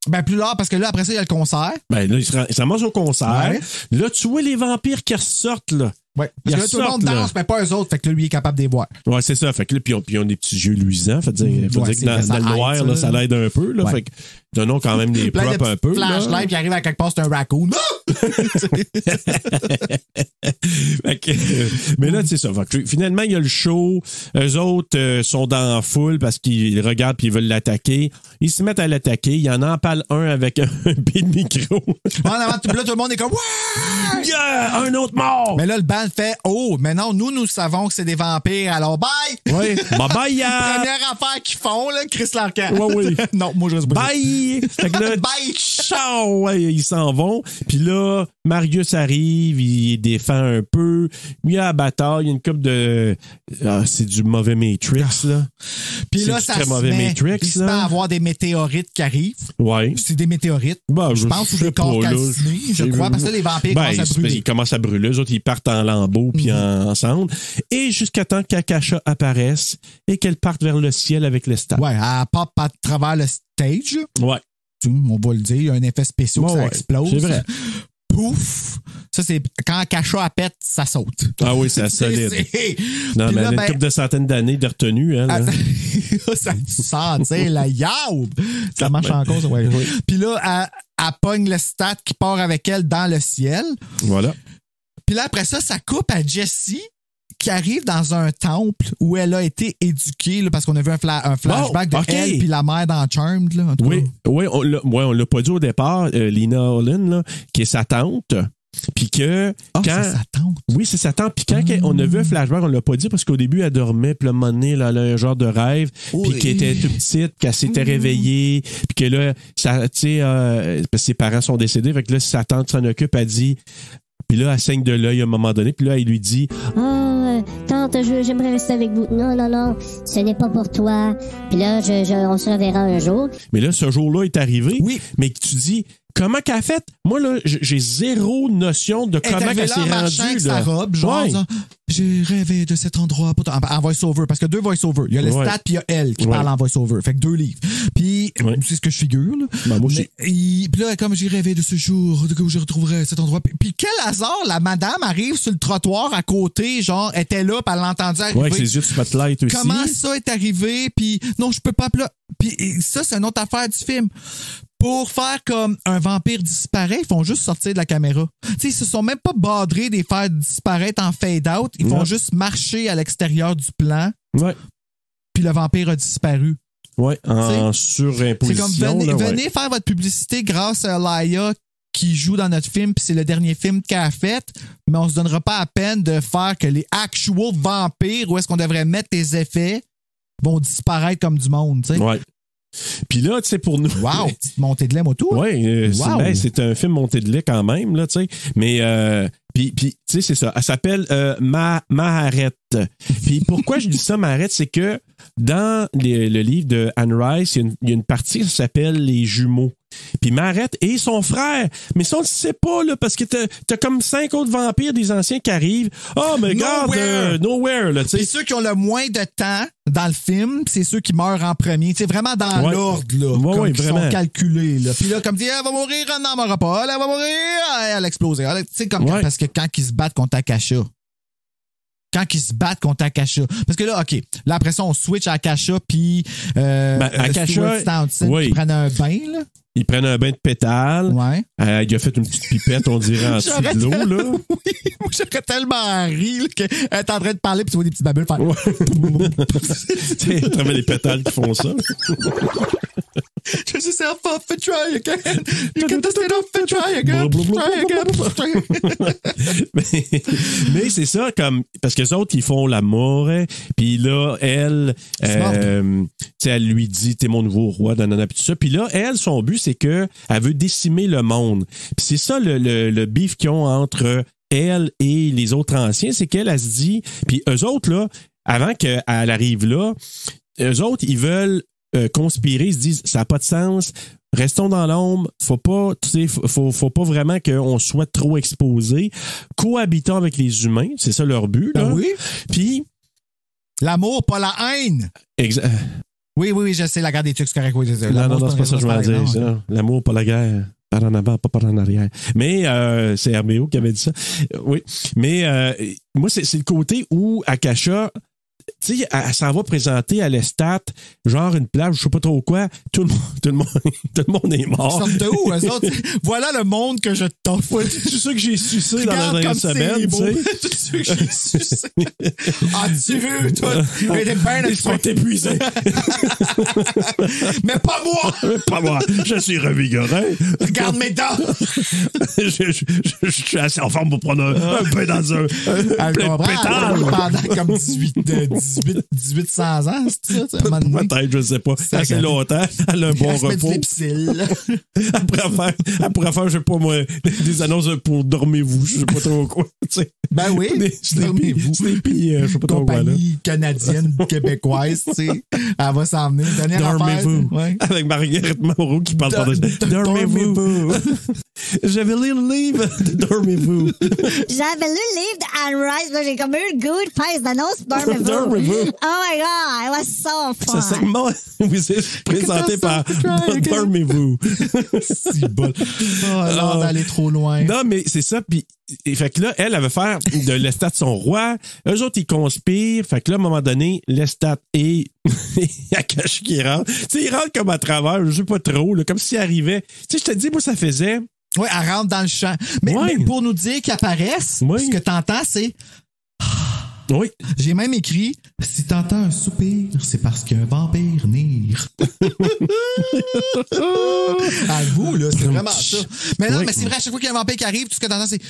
Ben, plus là, parce que là, après ça, il y a le concert. Ben là, il se ramasse au concert. Ouais. Là, tu vois les vampires qui ressortent, là. Ouais. Parce que là, tout le monde ressortent, là. danse, mais pas eux autres. Fait que là, lui, il est capable de les voir. Ouais, c'est ça. Fait que là, puis ils ont des petits yeux luisants. Faut dire Ouais, que c'est vrai, dans ça le noir, aide, là, ça. ça l'aide un peu, là. Ouais. Fait que donnons quand même des Plein de props un peu. là. flashlight, puis il arrive à quelque part, c'est un raccoon. Fait que, mais là, c'est ça. Fait que finalement, il y a le show. Eux autres sont dans la foule parce qu'ils regardent puis ils veulent l'attaquer. Ils se mettent à l'attaquer. Il y en empale un avec un pied de micro. En avant, tout le monde est comme, ouais! Yeah! Un autre mort! Mais là, le band fait, oh, mais non, nous savons que c'est des vampires, alors bye! Oui. Bye-bye, ya! Première affaire qu'ils font, là, Chris Larcan. Ouais, oui. Non, moi, je reste pas. Bye! Fait que là, Bye! ciao! Ouais, ils s'en vont. Puis là, Marius arrive, il défend un peu. Il y a la bataille, il y a une couple de... Ah, c'est du mauvais Matrix, là. Puis C'est là, du ça très se mauvais met, Matrix, il se met là. à avoir des météorites qui arrivent. Ouais. C'est des météorites. Ben, je pense, ou sais des corps pas, là. calcinés, je crois, parce que là, les vampires commencent à brûler. Ils commencent à brûler. Eux autres, ils partent en lambeaux puis en cendres. Et jusqu'à temps qu'Akasha apparaisse et qu'elle parte vers le ciel avec l'estat. Ouais, elle pop à travers le stage. Ouais. On va le dire, il y a un effet spécial que ça Ouais, explose. c'est vrai. Pouf! Ça, c'est quand Akasha pète, ça saute. Ah oui, c'est solide. Non, Puis mais là, elle a ben, une couple de centaines d'années de retenue, elle. hein. ça a du sens, tu sais, la yaoub! Ça marche en cause, ouais. Oui. Puis là, elle pogne le stat qui part avec elle dans le ciel. Voilà. Puis là, après ça coupe à Jessie qui arrive dans un temple où elle a été éduquée, là, parce qu'on a vu un flashback de ok. elle puis la mère dans Charmed. Là, en tout Oui, cas. oui, on l'a pas dit au départ, Lina Olin, là, qui est sa tante. Puis que Ah, quand c'est sa tante. oui, c'est sa tante. Puis quand on a vu un flashback, on l'a pas dit parce qu'au début, elle dormait, puis là, à un moment donné, là, elle a un genre de rêve, Oui. puis qu'elle était toute petite, qu'elle s'était réveillée, puis que là, ça, tu sais, parce que ses parents sont décédés, fait que là, sa tante s'en occupe, elle dit, puis là, elle saigne de l'œil à un moment donné, puis là, il lui dit, Tante, j'aimerais rester avec vous. Non, ce n'est pas pour toi. Puis là, on se reverra un jour. mais là, ce jour-là est arrivé, Oui. mais que tu dis, comment qu'elle a fait? Moi, là, j'ai zéro notion de comment Elle elle est s'est là en marchant rendue. avec sa là. robe, genre, Ouais. genre, j'ai rêvé de cet endroit en voice-over, parce qu'il y a deux voice-over. Il y a le Ouais. stat puis il y a elle qui Ouais. parle en voice-over. Fait que 2 livres. Puis, Ouais. c'est ce que je figure, là. Ben, moi aussi. Puis là, comme j'ai rêvé de ce jour, où je retrouverai cet endroit. Puis quel hasard, la madame arrive sur le trottoir à côté, genre, était là, puis elle l'entendait arriver. Ouais, avec ses yeux de spotlight aussi. Comment ça est arrivé? Puis non, je peux pas. Puis ça, c'est une autre affaire du film. Pour faire comme un vampire disparaît, ils font juste sortir de la caméra. Tu sais, ils se sont même pas badrés des faire disparaître en fade-out. Ils font Non. juste marcher à l'extérieur du plan, Ouais. puis le vampire a disparu. Ouais, en C'est surimposition. comme venez, là, ouais. venez faire votre publicité grâce à Laia qui joue dans notre film, puis c'est le dernier film qu'elle a fait, mais on se donnera pas à peine de faire que les actual vampires, où est-ce qu'on devrait mettre les effets, vont disparaître comme du monde, tu sais. Ouais. Puis là, tu sais, pour nous. Wow, petite montée de lait, moi, tout. Oui, Wow. c'est un film monté de lait quand même, là, tu sais. Mais, puis tu sais, c'est ça. Elle s'appelle Maharet. Puis pourquoi je dis ça, Maharet, c'est que dans le livre de Anne Rice, il y a une partie qui s'appelle Les jumeaux. Puis Maharet et son frère. Mais ça, on ne sait pas, là, parce que t'as comme 5 autres vampires des anciens qui arrivent. Oh, mais regarde, Nowhere, là, tu sais. Puis ceux qui ont le moins de temps dans le film, c'est ceux qui meurent en premier. C'est vraiment dans l'ordre, là. Ouais, comme ouais, qui vraiment. sont calculés, là. Puis là, comme dit, elle va mourir, elle n'en mourra pas. Elle va mourir, elle a explosé. Tu sais, comme parce que quand ils se battent contre Akasha. Parce que là, OK. Là, après ça, on switch à Akasha, puis Akasha, Stuart Townsend, oui. qui prennent un bain, là. Ils prennent un bain de pétales. Ouais. Il a fait une petite pipette, on dirait, en dessous de l'eau, là. Oui, moi, j'aurais tellement ri qu'elle est en train de parler, puis tu vois des petits babules faire. Ouais. À travers les pétales qui font ça. Just yourself off and try again. You can dust it off and try again. Try again. mais c'est ça, comme, parce que les autres, ils font l'amour, hein, puis là, elle, tu sais, elle lui dit, t'es mon nouveau roi, nanana, puis tout ça. Puis là, elle, son but, c'est que elle veut décimer le monde. Puis c'est ça le beef qu'ils ont entre elle et les autres anciens, c'est qu'elle, elle se dit, puis eux autres, là, avant qu'elle arrive là, eux autres, ils veulent conspirer, ils se disent, ça n'a pas de sens, restons dans l'ombre, faut pas, tu sais, faut pas vraiment qu'on soit trop exposé, cohabitons avec les humains, c'est ça leur but, là. Oui. Puis, l'amour, pas la haine. Oui, je sais, la guerre des trucs, c'est correct. Oui, non, c'est pas ça que je voulais dire. Ça. L'amour, pas la guerre. Par en avant, pas par en arrière. Mais c'est RBO qui avait dit ça. Oui. Mais moi, c'est le côté où Akasha, tu sais, elle s'en va présenter à l'Estat, genre une plage, je sais pas trop quoi, tout le monde est mort. Ils sortent de où, eux autres? Voilà le monde que je t'offre. Ouais, c'est ça que j'ai sucé dans la dernière semaine, tu sais. C'est ça que j'ai sucé. As-tu vu, toi? Ils sont épuisés. Mais pas moi! Pas moi. Je suis revigoré. Regarde mes dents! Je suis assez en forme pour prendre un peu dans un pétale. Pendant comme 1800 ans, c'est ça? Peut-être, je sais pas. Assez longtemps. Elle a un bon repos. Elle pourrait faire, je sais pas moi, des annonces pour dormez-vous, je sais pas trop quoi. T'sais. Ben oui, dormez-vous. Sleepy, je sais pas trop quoi. Compagnie canadienne, québécoise, tu sais. Elle va s'en venir. Dormez-vous. Ouais. Avec Marguerite Moreau qui parle par Dormez-vous. J'avais lu le livre de Dormez-vous. J'avais lu le livre d'Anne Rice, mais j'ai comme eu le goût de faire cette annonce Dormez-vous. Oh my God, it was so fun. Ce segment vous est présenté par Dormez-vous. Si bon. Oh, non, d'aller trop loin. Non, mais c'est ça. Puis, fait que là, elle veut faire de l'Estat son roi. Eux autres, ils conspirent. Fait que là, à un moment donné, l'Estat et Akasha qui rentre. Tu sais, ils rentrent comme à travers, je sais pas trop, là, comme s'ils arrivaient. Tu sais, je te dis, moi, ça faisait. Oui, elle rentre dans le champ. Mais pour nous dire qu'ils apparaissent, ce que t'entends, c'est. Oui. J'ai même écrit si t'entends un soupir, c'est parce qu'un vampire nire. À vous, là, c'est vraiment ça. Mais non, mais c'est vrai, à chaque fois qu'il y a un vampire qui arrive, tout ce que t'entends, c'est.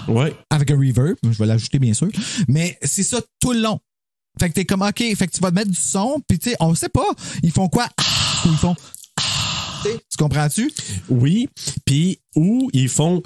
Ouais. Avec un reverb, je vais l'ajouter bien sûr. Mais c'est ça tout le long. Fait que t'es comme, OK, fait que tu vas te mettre du son, puis tu sais, on sait pas. Ils font quoi? Ou ils font. Tu comprends-tu? Oui. Puis, où ils font.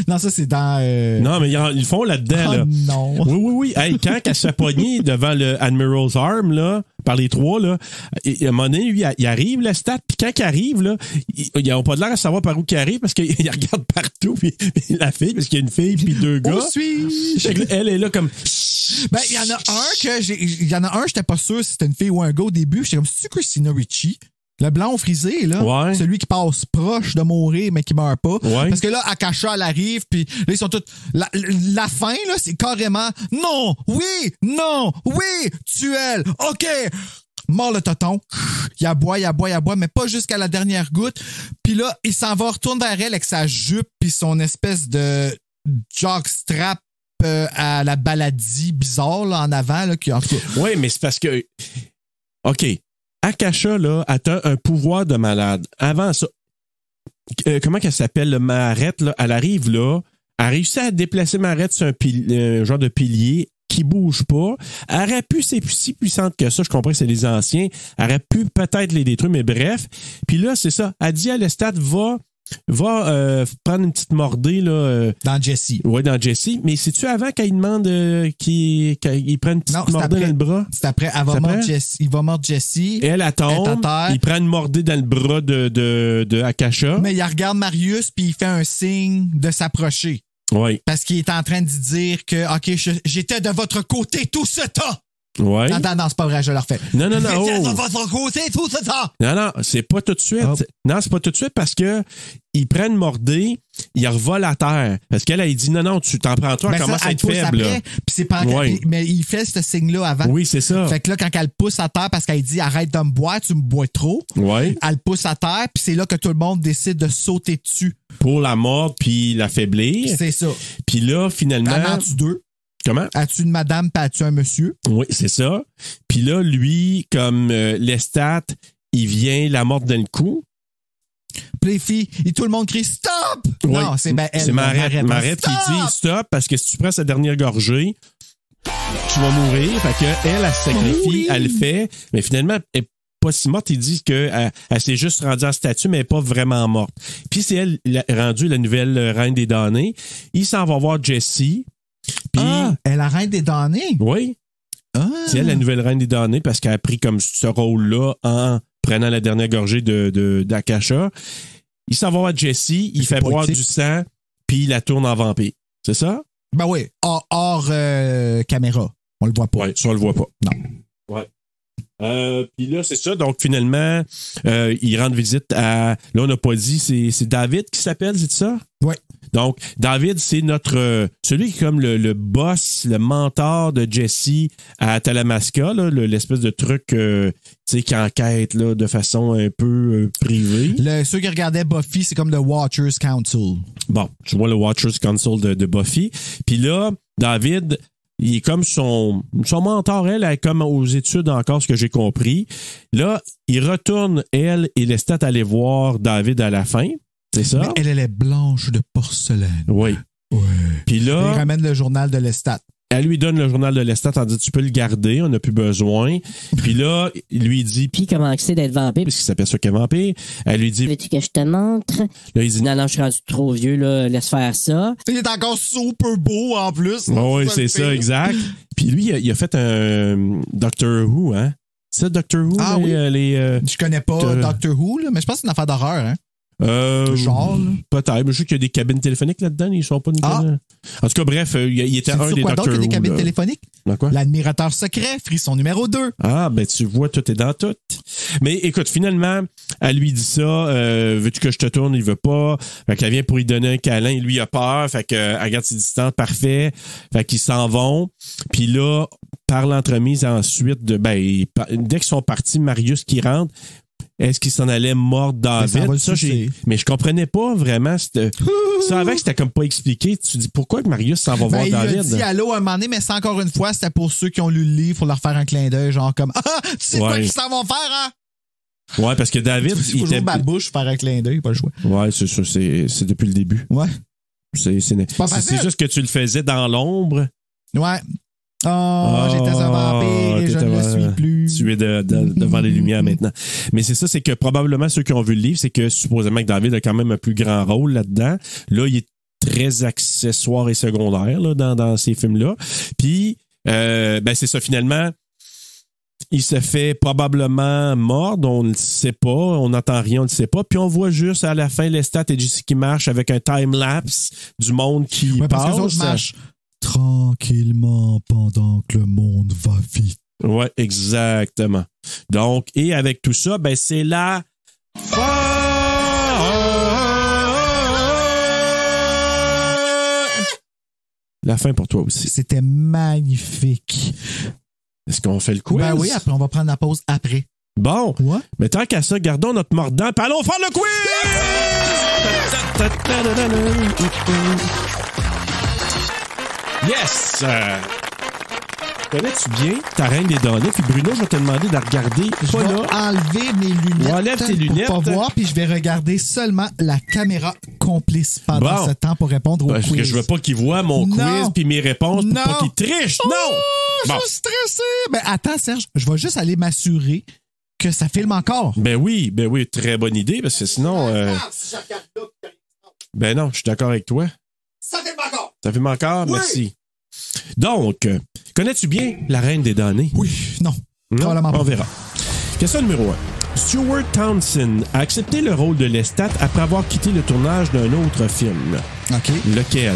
Non, ça, c'est dans. Non, mais ils font là-dedans, là. Non. Oui. Hey, quand elle se fait pogner devant le Admiral's Arm, là, par les trois, là, à un moment donné, lui, il arrive, le stat, puis quand il arrive, là, ils n'ont pas de l'air à savoir par où il arrive parce qu'il regarde partout, puis la fille, parce qu'il y a une fille, puis deux gars. Où suis-je? Elle est là comme. Ben, il y en a un, j'étais pas sûr si c'était une fille ou un gars au début. J'étais comme, c'est-tu Christina Ricci? Le blond frisé, là. Ouais. Celui qui passe proche de mourir, mais qui meurt pas. Ouais. Parce que là, Akasha, elle arrive, puis là, ils sont tous. La fin, là, c'est carrément non, oui, tue-elle. OK. Mort le toton. Il aboie, mais pas jusqu'à la dernière goutte. Puis là, il s'en va, retourne vers elle avec sa jupe, puis son espèce de jockstrap à la baladie bizarre, là, en avant, là, qui en tout cas. Oui, mais c'est parce que. OK. Akasha, là, a un pouvoir de malade. Avant ça, comment qu'elle s'appelle, Marette, là, elle arrive là, elle réussit à déplacer Marette sur un genre de pilier qui bouge pas. Elle aurait pu, c'est si puissante que ça, je comprends que c'est les anciens, elle aurait pu peut-être les détruire, mais bref. Puis là, c'est ça, elle dit à Lestat, va prendre une petite mordée là. Dans Jessie. Oui, dans Jessie. Mais c'est-tu avant qu'elle demande qu'il prenne une petite mordée dans le bras? C'est après. Il va mordre Jessie. Et elle tombe. Il prend une mordée dans le bras de Akasha. Mais il regarde Marius puis il fait un signe de s'approcher. Oui. Parce qu'il est en train de dire que, OK, j'étais de votre côté tout ce temps. Ouais. Non, c'est pas vrai, je le refais. Non. J'étais de votre côté tout ce temps. Non, c'est pas tout de suite. Oh. Non, c'est pas tout de suite parce que il prend une mordée, il revole à terre. Parce qu'elle, elle dit non, tu t'en prends toi, elle commence à être faible. Après, puis c'est pas mais il fait ce signe-là avant. Oui, c'est ça. Fait que là, quand elle pousse à terre parce qu'elle dit arrête de me boire, tu me bois trop. Ouais. Elle pousse à terre, puis c'est là que tout le monde décide de sauter dessus. Pour la mordre puis l'affaiblir. C'est ça. Puis là, finalement. En as-tu deux? Comment? As-tu une madame puis as-tu un monsieur? Oui, c'est ça. Puis là, lui, comme Lestat, il vient la mordre dans le cou. Puis les filles, et tout le monde crie stop! Oui. Non, c'est Marette qui dit stop parce que si tu prends sa dernière gorgée, tu vas mourir. Fait que elle se sacrifie, elle le fait. Mais finalement, elle n'est pas si morte. Il dit qu'elle s'est juste rendue en statue, mais elle n'est pas vraiment morte. Puis c'est elle rendue la nouvelle reine des damnés. Il s'en va voir Jessie. Puis, elle a reine des damnés? Oui. C'est elle la nouvelle reine des damnés parce qu'elle a pris comme ce rôle-là en prenant la dernière gorgée d'Akasha. Il s'en va voir Jessie, il fait boire du sang, puis il la tourne en vampire. C'est ça? Ben oui, hors caméra. On le voit pas. Oui, ça, on le voit pas. Non. Ouais. Puis là, c'est ça. Donc, finalement, il rend visite à... Là, on n'a pas dit, c'est David qui s'appelle, c'est ça? Oui. Donc, David, c'est celui qui est comme le boss, le mentor de Jessie à Talamasca, là, l'espèce de truc qui enquête là, de façon un peu privée. Ceux qui regardaient Buffy, c'est comme le Watchers Council. Bon, je vois le Watchers Council de Buffy. Puis là, David... Il est comme son mentor, elle est comme aux études encore, ce que j'ai compris. Là, il retourne, elle et Lestat, aller voir David à la fin. C'est ça? Mais elle est blanche de porcelaine. Oui. Ouais. Puis là... Il ramène le journal de Lestat. Elle lui donne le journal de Lestat en disant tu peux le garder, on n'a plus besoin. Puis là, il lui dit... Puis comment c'est d'être vampire? Parce qu'il s'aperçoit qu'elle est vampire. Elle lui dit... Veux-tu que je te montre? Là, il dit... Non, je suis rendu trop vieux, là, laisse faire ça. Il est encore super beau en plus. Oui, c'est ça, exact. Puis lui, il a fait un Doctor Who, hein? C'est ça, Doctor Who? Ah oui. Je connais pas Doctor Who, là, mais je pense que c'est une affaire d'horreur, hein? Genre, peut-être. Je sais qu'il y a des cabines téléphoniques là-dedans. Ils sont pas une En tout cas, bref, il était un des Doctor Who. Il y a des cabines téléphoniques? Dans quoi? L'admirateur secret, frisson numéro 2. Ah, ben tu vois, tout est dans tout. Mais écoute, finalement, elle lui dit ça. Veux-tu que je te tourne? Il veut pas. Fait qu'elle vient pour lui donner un câlin. Il lui a peur. Fait qu'elle garde ses distances. Parfait. Fait qu'ils s'en vont. Puis là, par l'entremise ensuite, dès qu'ils sont partis, Marius qui rentre, est-ce qu'il s'en allait mordre David? Mais je comprenais pas vraiment. Ça avec, c'était comme pas expliqué. Tu dis pourquoi que Marius s'en va voir David? Il a dit allô un moment donné, mais ça encore une fois, c'était pour ceux qui ont lu le livre, pour leur faire un clin d'œil, genre comme tu sais quoi qu'ils s'en vont faire, hein? Ouais, parce que David. Il faut toujours ma bouche faire un clin d'œil, pas le choix. Ouais, c'est ça, c'est depuis le début. Ouais. C'est juste que tu le faisais dans l'ombre. Ouais. J'étais un vampire et je ne le suis plus. Tu es devant les lumières maintenant. Mais c'est ça, c'est que probablement ceux qui ont vu le livre, c'est que supposément que David a quand même un plus grand rôle là-dedans. Là, il est très accessoire et secondaire là, dans ces films-là. Puis, c'est ça, finalement, il se fait probablement mordre, on ne le sait pas, on n'entend rien, on ne le sait pas. Puis on voit juste à la fin Lestat et Jessie qui marchent avec un time-lapse du monde qui passe. Parce que les autres marchent tranquillement pendant que le monde va vite. Ouais, exactement. Donc, et avec tout ça, c'est la fin pour toi aussi. C'était magnifique. Est-ce qu'on fait le quiz? Ben oui, après, on va prendre la pause après. Bon. Ouais. Mais tant qu'à ça, gardons notre mordant et allons faire le quiz! Yes! Connais-tu bien ta Reine des Damnés? Puis Bruno, je vais te demander de regarder. Je Pas vais là. enlever mes lunettes. Enlève tes lunettes. Pour pas voir, puis je vais regarder seulement la caméra complice pendant Bon. ce temps pour répondre au Parce quiz. que je veux pas qu'il voit mon Non. quiz puis mes réponses pour Non. pas qu'il triche. Oh, Non! Bon. Je suis stressé. Ben, attends, Serge, je vais juste aller m'assurer que ça filme encore. Ben oui, très bonne idée, parce que sinon... Ben non, je suis d'accord avec toi. Ça filme encore. Ça filme encore? Oui. Merci. Donc, connais-tu bien la Reine des Damnés? Oui, non. Non? Probablement pas. On verra. Question numéro 1. Stuart Townsend a accepté le rôle de Lestat après avoir quitté le tournage d'un autre film. OK. Lequel?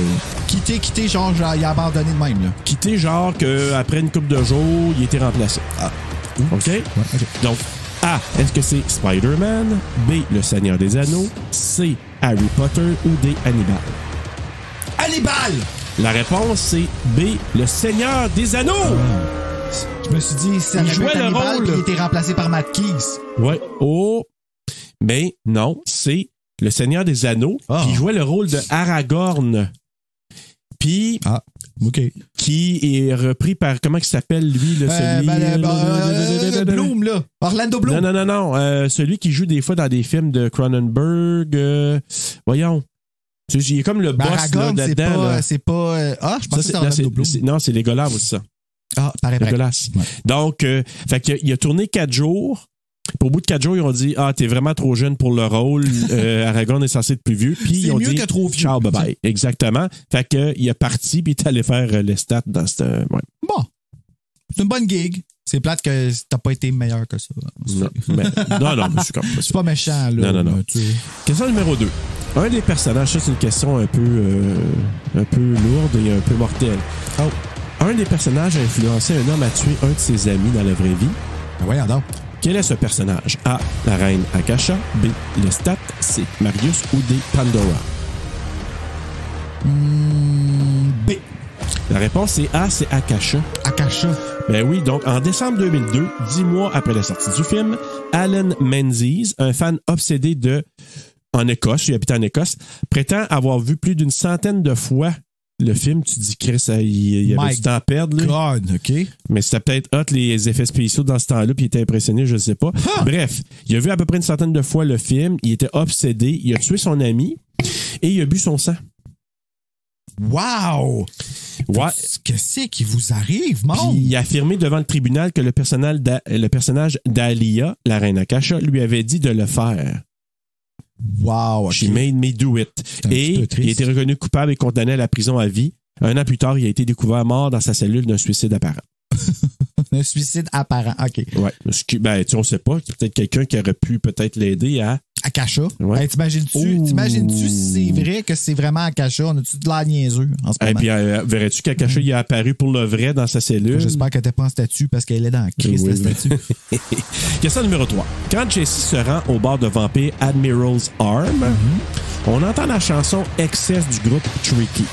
Quitter, genre, il a abandonné de même, là. Quitté, genre qu'après une couple de jours, il était remplacé. Ah. OK? Ouais, OK. Donc, A. Est-ce que c'est Spider-Man? B. Le Seigneur des Anneaux? C. Harry Potter? Ou D. Hannibal? Hannibal! La réponse, c'est B. Le Seigneur des Anneaux! Je me suis dit, ça Il avait jouait été le Hannibal, rôle. puis il était remplacé par Matt Keys. Ouais. Oh. Mais non, c'est le Seigneur des Anneaux Ah. qui jouait le rôle de Aragorn. Puis, Ah, OK. qui est repris par, comment il s'appelle, lui, là, celui... Bloom, là. Orlando Bloom. Non. Celui qui joue des fois dans des films de Cronenberg. Voyons. Il est comme le boss là, Aragorn, là-dedans. là. c'est pas... Ah, je pensais que c'était Non, Orlando Bloom. non, c'est Legolas aussi, ça. Ah, pareil. Legolas. Ouais. Donc, fait que, il a tourné 4 jours. Puis au bout de 4 jours, ils ont dit, t'es vraiment trop jeune pour le rôle. Aragorn est censé être plus vieux. Puis C'est ils ont mieux dit, que trop vieux. ciao, bye-bye. Exactement. Fait que, il est parti, puis il est allé faire les stats dans cette... Ouais. Bon. C'est une bonne gig. C'est plate que t'as pas été meilleur que ça. Non, mais c'est comme ça. C'est pas méchant, là. Non. Question numéro 2. Un des personnages, ça c'est une question un peu lourde et un peu mortelle. Oh. Un des personnages a influencé un homme à tuer un de ses amis dans la vraie vie. Ben voyons donc. Quel est ce personnage? A. La reine Akasha. B. Lestat. C. Marius. Ou D. Pandora. B. La réponse est A. C'est Akasha. Akasha. Ben oui, donc en décembre 2002, 10 mois après la sortie du film, Alan Menzies, un fan obsédé en Écosse, il habite en Écosse, prétend avoir vu plus d'une centaine de fois le film. Tu dis, Chris, il y avait du temps à perdre. Là. God, OK. Mais c'était peut-être hot les effets spéciaux dans ce temps-là, puis il était impressionné, je ne sais pas. Ah! Bref, il a vu à peu près une centaine de fois le film, il était obsédé, il a tué son ami et il a bu son sang. Wow! Ouais. Qu'est-ce qui vous arrive, mon? Puis il a affirmé devant le tribunal que le personnage d'Alia, la reine Akasha, lui avait dit de le faire. Wow, OK. She made me do it. un petit Et peu triste. il a été reconnu coupable et condamné à la prison à vie. Un an plus tard, il a été découvert mort dans sa cellule d'un suicide apparent. Un suicide apparent, OK. Ouais. Ben, on sait pas. C'est peut-être quelqu'un qui aurait pu peut-être l'aider à... Akasha. Ouais. Hey, t'imagines-tu si c'est vrai que c'est vraiment Akasha? On a-tu de l'air niaiseux en ce Et moment? puis, verrais-tu qu'Akasha il est apparu pour le vrai dans sa cellule? J'espère que t'es pas en statue parce qu'elle est dans la crise de Oui. statue. Question numéro 3. Quand Jesse se rend au bar de vampire Admiral's Arm, on entend la chanson Excess du groupe Tricky.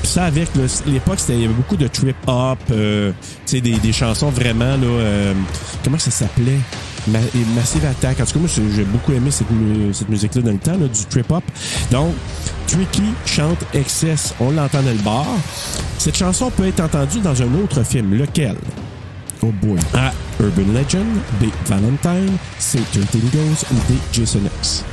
Puis ça, avec l'époque, il y avait beaucoup de trip-hop, des chansons vraiment, là, comment ça s'appelait? Massive Attack. En tout cas, moi, j'ai beaucoup aimé cette musique-là dans le temps, là, du trip-hop. Donc, Tricky chante Excess. On l'entend dans le bar. Cette chanson peut être entendue dans un autre film. Lequel? Oh boy. A. Urban Legend. B. Valentine. C. 13 Ghosts. Ou D. Jason X.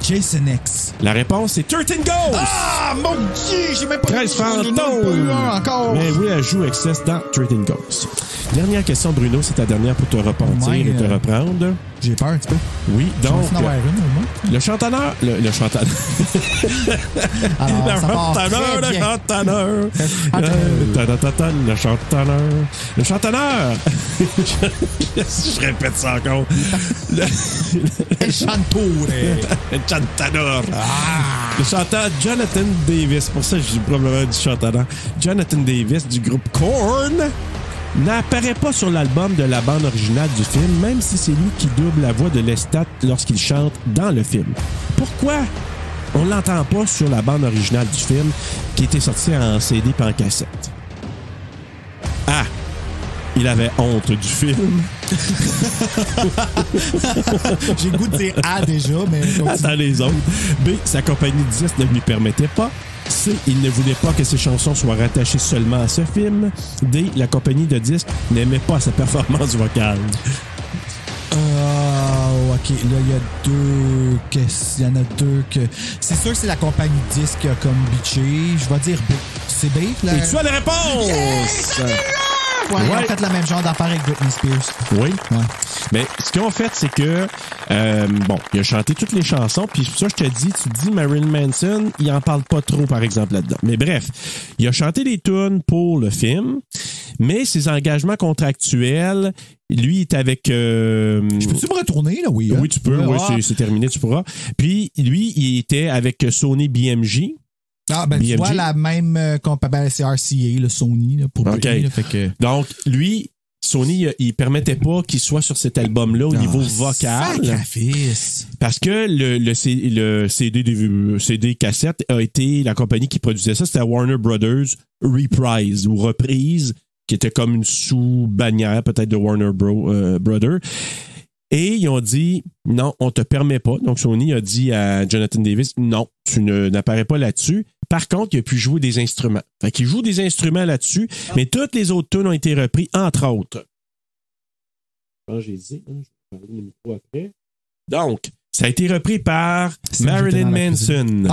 Jason X. La réponse, c'est 13 Ghosts! Ah, mon Dieu! J'ai même pas 13 fantômes! encore! Mais oui, elle joue Excess dans 13 Ghosts. Dernière question, Bruno, c'est ta dernière pour te repentir Ouais, et te reprendre. J'ai peur un petit peu. Oui, donc, Je vais en avoir une, au moins. le chantonneur... Le chantonneur... Alors, Le ça part chantonneur, très le bien. chantonneur... Le chantonneur... Le chantonneur... Je répète ça encore. El Chantore. Le chantonneur. Le chanteur Jonathan Davis, pour ça je dis probablement du chanteur. Jonathan Davis du groupe Korn n'apparaît pas sur l'album de la bande originale du film, même si c'est lui qui double la voix de Lestat lorsqu'il chante dans le film. Pourquoi on l'entend pas sur la bande originale du film qui était sortie en CD et en cassette? A. Il avait honte du film. J'ai le goût de dire A déjà, mais... Attends les autres. B. Sa compagnie de disques ne lui permettait pas. C. Il ne voulait pas que ses chansons soient rattachées seulement à ce film. D. La compagnie de disques n'aimait pas sa performance vocale. OK. Là, il y a deux. Il y en a deux que. C'est sûr que c'est la compagnie de disques qui a comme bitché. Je vais dire B. C'est B. Là. Et tu as la réponse! Yes! Ouais, ils ont fait la même genre d'affaire avec Britney Spears. Oui. Ouais. Mais ce qu'ils ont fait, c'est que, il a chanté toutes les chansons, puis ça, je te dis, tu te dis Marilyn Manson, il en parle pas trop, par exemple, là-dedans. Mais bref, il a chanté des tunes pour le film, mais ses engagements contractuels, lui, il est avec... Je peux-tu me retourner, là? Oui, Oui, tu peux. Oui, c'est terminé, tu pourras. Puis, lui, il était avec Sony BMG. Ah, ben, tu vois, la même compagnie, c'est RCA, le Sony, là, pour Britney, là, fait que... Donc, lui, Sony, il permettait pas qu'il soit sur cet album-là au niveau vocal. Sacrifice. Parce que le CD cassette a été la compagnie qui produisait ça, c'était Warner Brothers Reprise ou Reprise, qui était comme une sous-bannière peut-être de Warner Brothers. Et ils ont dit, non, on te permet pas. Donc, Sony a dit à Jonathan Davis, non, tu n'apparais pas là-dessus. Par contre, il a pu jouer des instruments. Fait qu'il joue des instruments là-dessus, mais toutes les autres tunes ont été reprises, entre autres. J'ai dit, je vais parler du micro après. Donc, ça a été repris par Marilyn Manson.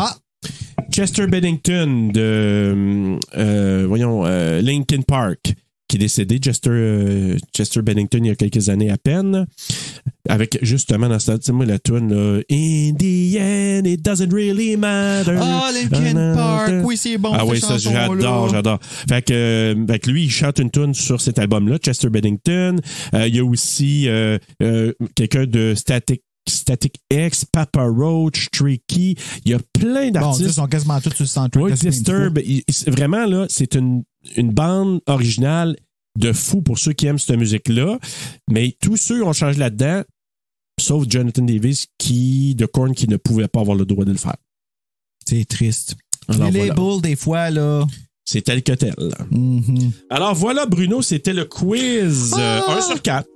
Chester Bennington de, Linkin Park, qui est décédé, Chester Bennington, il y a quelques années à peine, avec justement dans cette la tune In the end, it doesn't really matter. Linkin Park, oui, c'est bon. Ah oui, ça, j'adore. Fait que lui, il chante une tune sur cet album-là, Chester Bennington. Il y a aussi quelqu'un de Static X, Papa Roach, Tricky. Il y a plein d'artistes. Bon, ils sont quasiment tous sur le soundtrack. Oui, Disturb. Vraiment, là, c'est une bande originale de fou pour ceux qui aiment cette musique-là. Mais tous ceux ont changé là-dedans, sauf Jonathan Davis, de Korn, qui ne pouvait pas avoir le droit de le faire. C'est triste. Alors, les labels, des fois, là... C'est tel que tel. Mm-hmm. Alors voilà, Bruno, c'était le quiz 1 sur 4.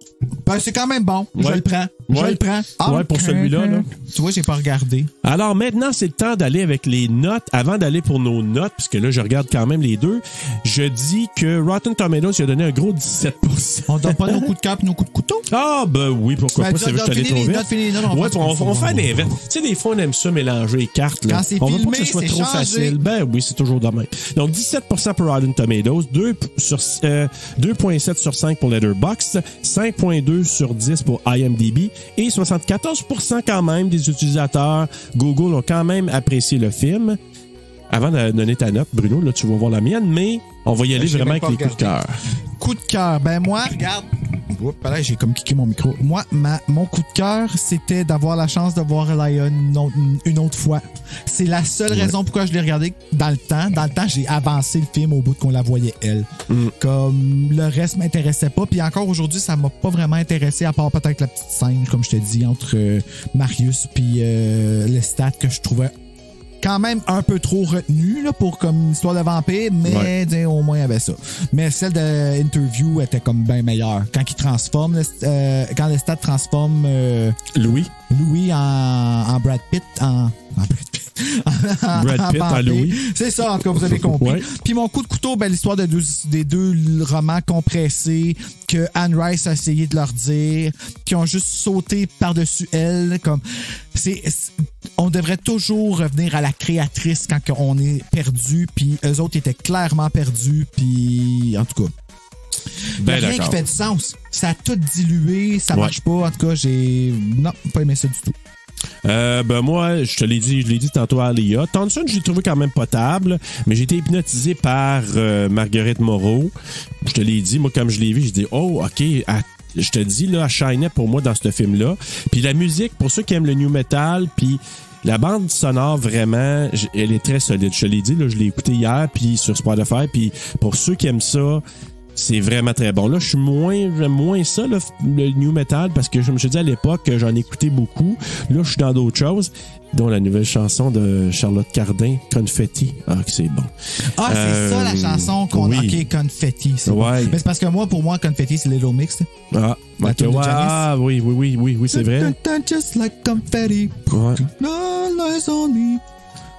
Ben, c'est quand même bon. Ouais. Je le prends. Je le prends. Ouais, pour celui-là. Là. Tu vois, j'ai pas regardé. Alors maintenant, c'est le temps d'aller avec les notes. Avant d'aller pour nos notes, puisque là, je regarde quand même les deux, je dis que Rotten Tomatoes il a donné un gros 17%. On donne pas nos coups de cœur et nos coups de couteau? Ah, ben oui, pourquoi pas. C'est vrai que je t'allais trop vite. On fait des événements. Tu sais, des fois, on aime ça mélanger les cartes. Là. Quand c'est on filmé, veut pas que ce soit trop facile. Ben oui, c'est toujours de même. Donc, 17% pour Rotten Tomatoes, 2.7 sur 5 pour Letterboxd, 5.2 sur 10 pour IMDb et 74% quand même des utilisateurs Google ont quand même apprécié le film. Avant de donner ta note, Bruno, là, tu vas voir la mienne, mais on va y aller vraiment avec les coups de cœur. Coup de cœur. Ben moi, regarde. Oups, là, j'ai comme kické mon micro. Moi, mon coup de cœur, c'était d'avoir la chance de voir Lion une autre fois. C'est la seule raison pourquoi je l'ai regardé dans le temps. Dans le temps, j'ai avancé le film au bout qu'on la voyait, elle. Comme le reste m'intéressait pas. Puis encore aujourd'hui, ça m'a pas vraiment intéressé, à part peut-être la petite scène, comme je te dis, entre Marius puis Lestat, que je trouvais quand même un peu trop retenu là, pour comme une histoire de vampire, mais au moins il y avait ça. Mais celle de Interview était comme bien meilleure. Quand il transforme, quand Lestat transforme Louis en Brad Pitt, Brad Pitt en Louis. C'est ça, en tout cas, vous avez compris. Ouais. Puis mon coup de couteau, ben, l'histoire des deux romans compressés que Anne Rice a essayé de leur dire, qui ont juste sauté par-dessus elle. Comme on devrait toujours revenir à la créatrice quand on est perdu, puis eux autres étaient clairement perdus, puis en tout cas. Ben, rien qui fait du sens. Ça a tout dilué, ça marche pas. En tout cas, non, pas aimé ça du tout. Ben moi, je l'ai dit tantôt à Alia. Thompson, je l'ai trouvé quand même potable, mais j'ai été hypnotisé par Marguerite Moreau. Je te l'ai dit, moi, comme je l'ai vu, j'ai dit, oh, OK, je te dis, là, elle shinait pour moi dans ce film-là. Puis la musique, pour ceux qui aiment le new metal, puis la bande sonore, vraiment, elle est très solide. Je te l'ai dit, là, je l'ai écouté hier, puis sur Spotify, puis pour ceux qui aiment ça, c'est vraiment très bon. Là, j'aime moins ça, là, le new metal, parce que je me suis dit à l'époque que j'en écoutais beaucoup. Là, je suis dans d'autres choses, dont la nouvelle chanson de Charlotte Cardin, Confetti. Ah, que c'est bon. Ah, c'est ça la chanson qu'on a. OK, Confetti. C'est bon. Mais c'est parce que pour moi, Confetti, c'est Little Mix. Ah, oui, c'est vrai. Just like confetti. Ouais. No lies on me.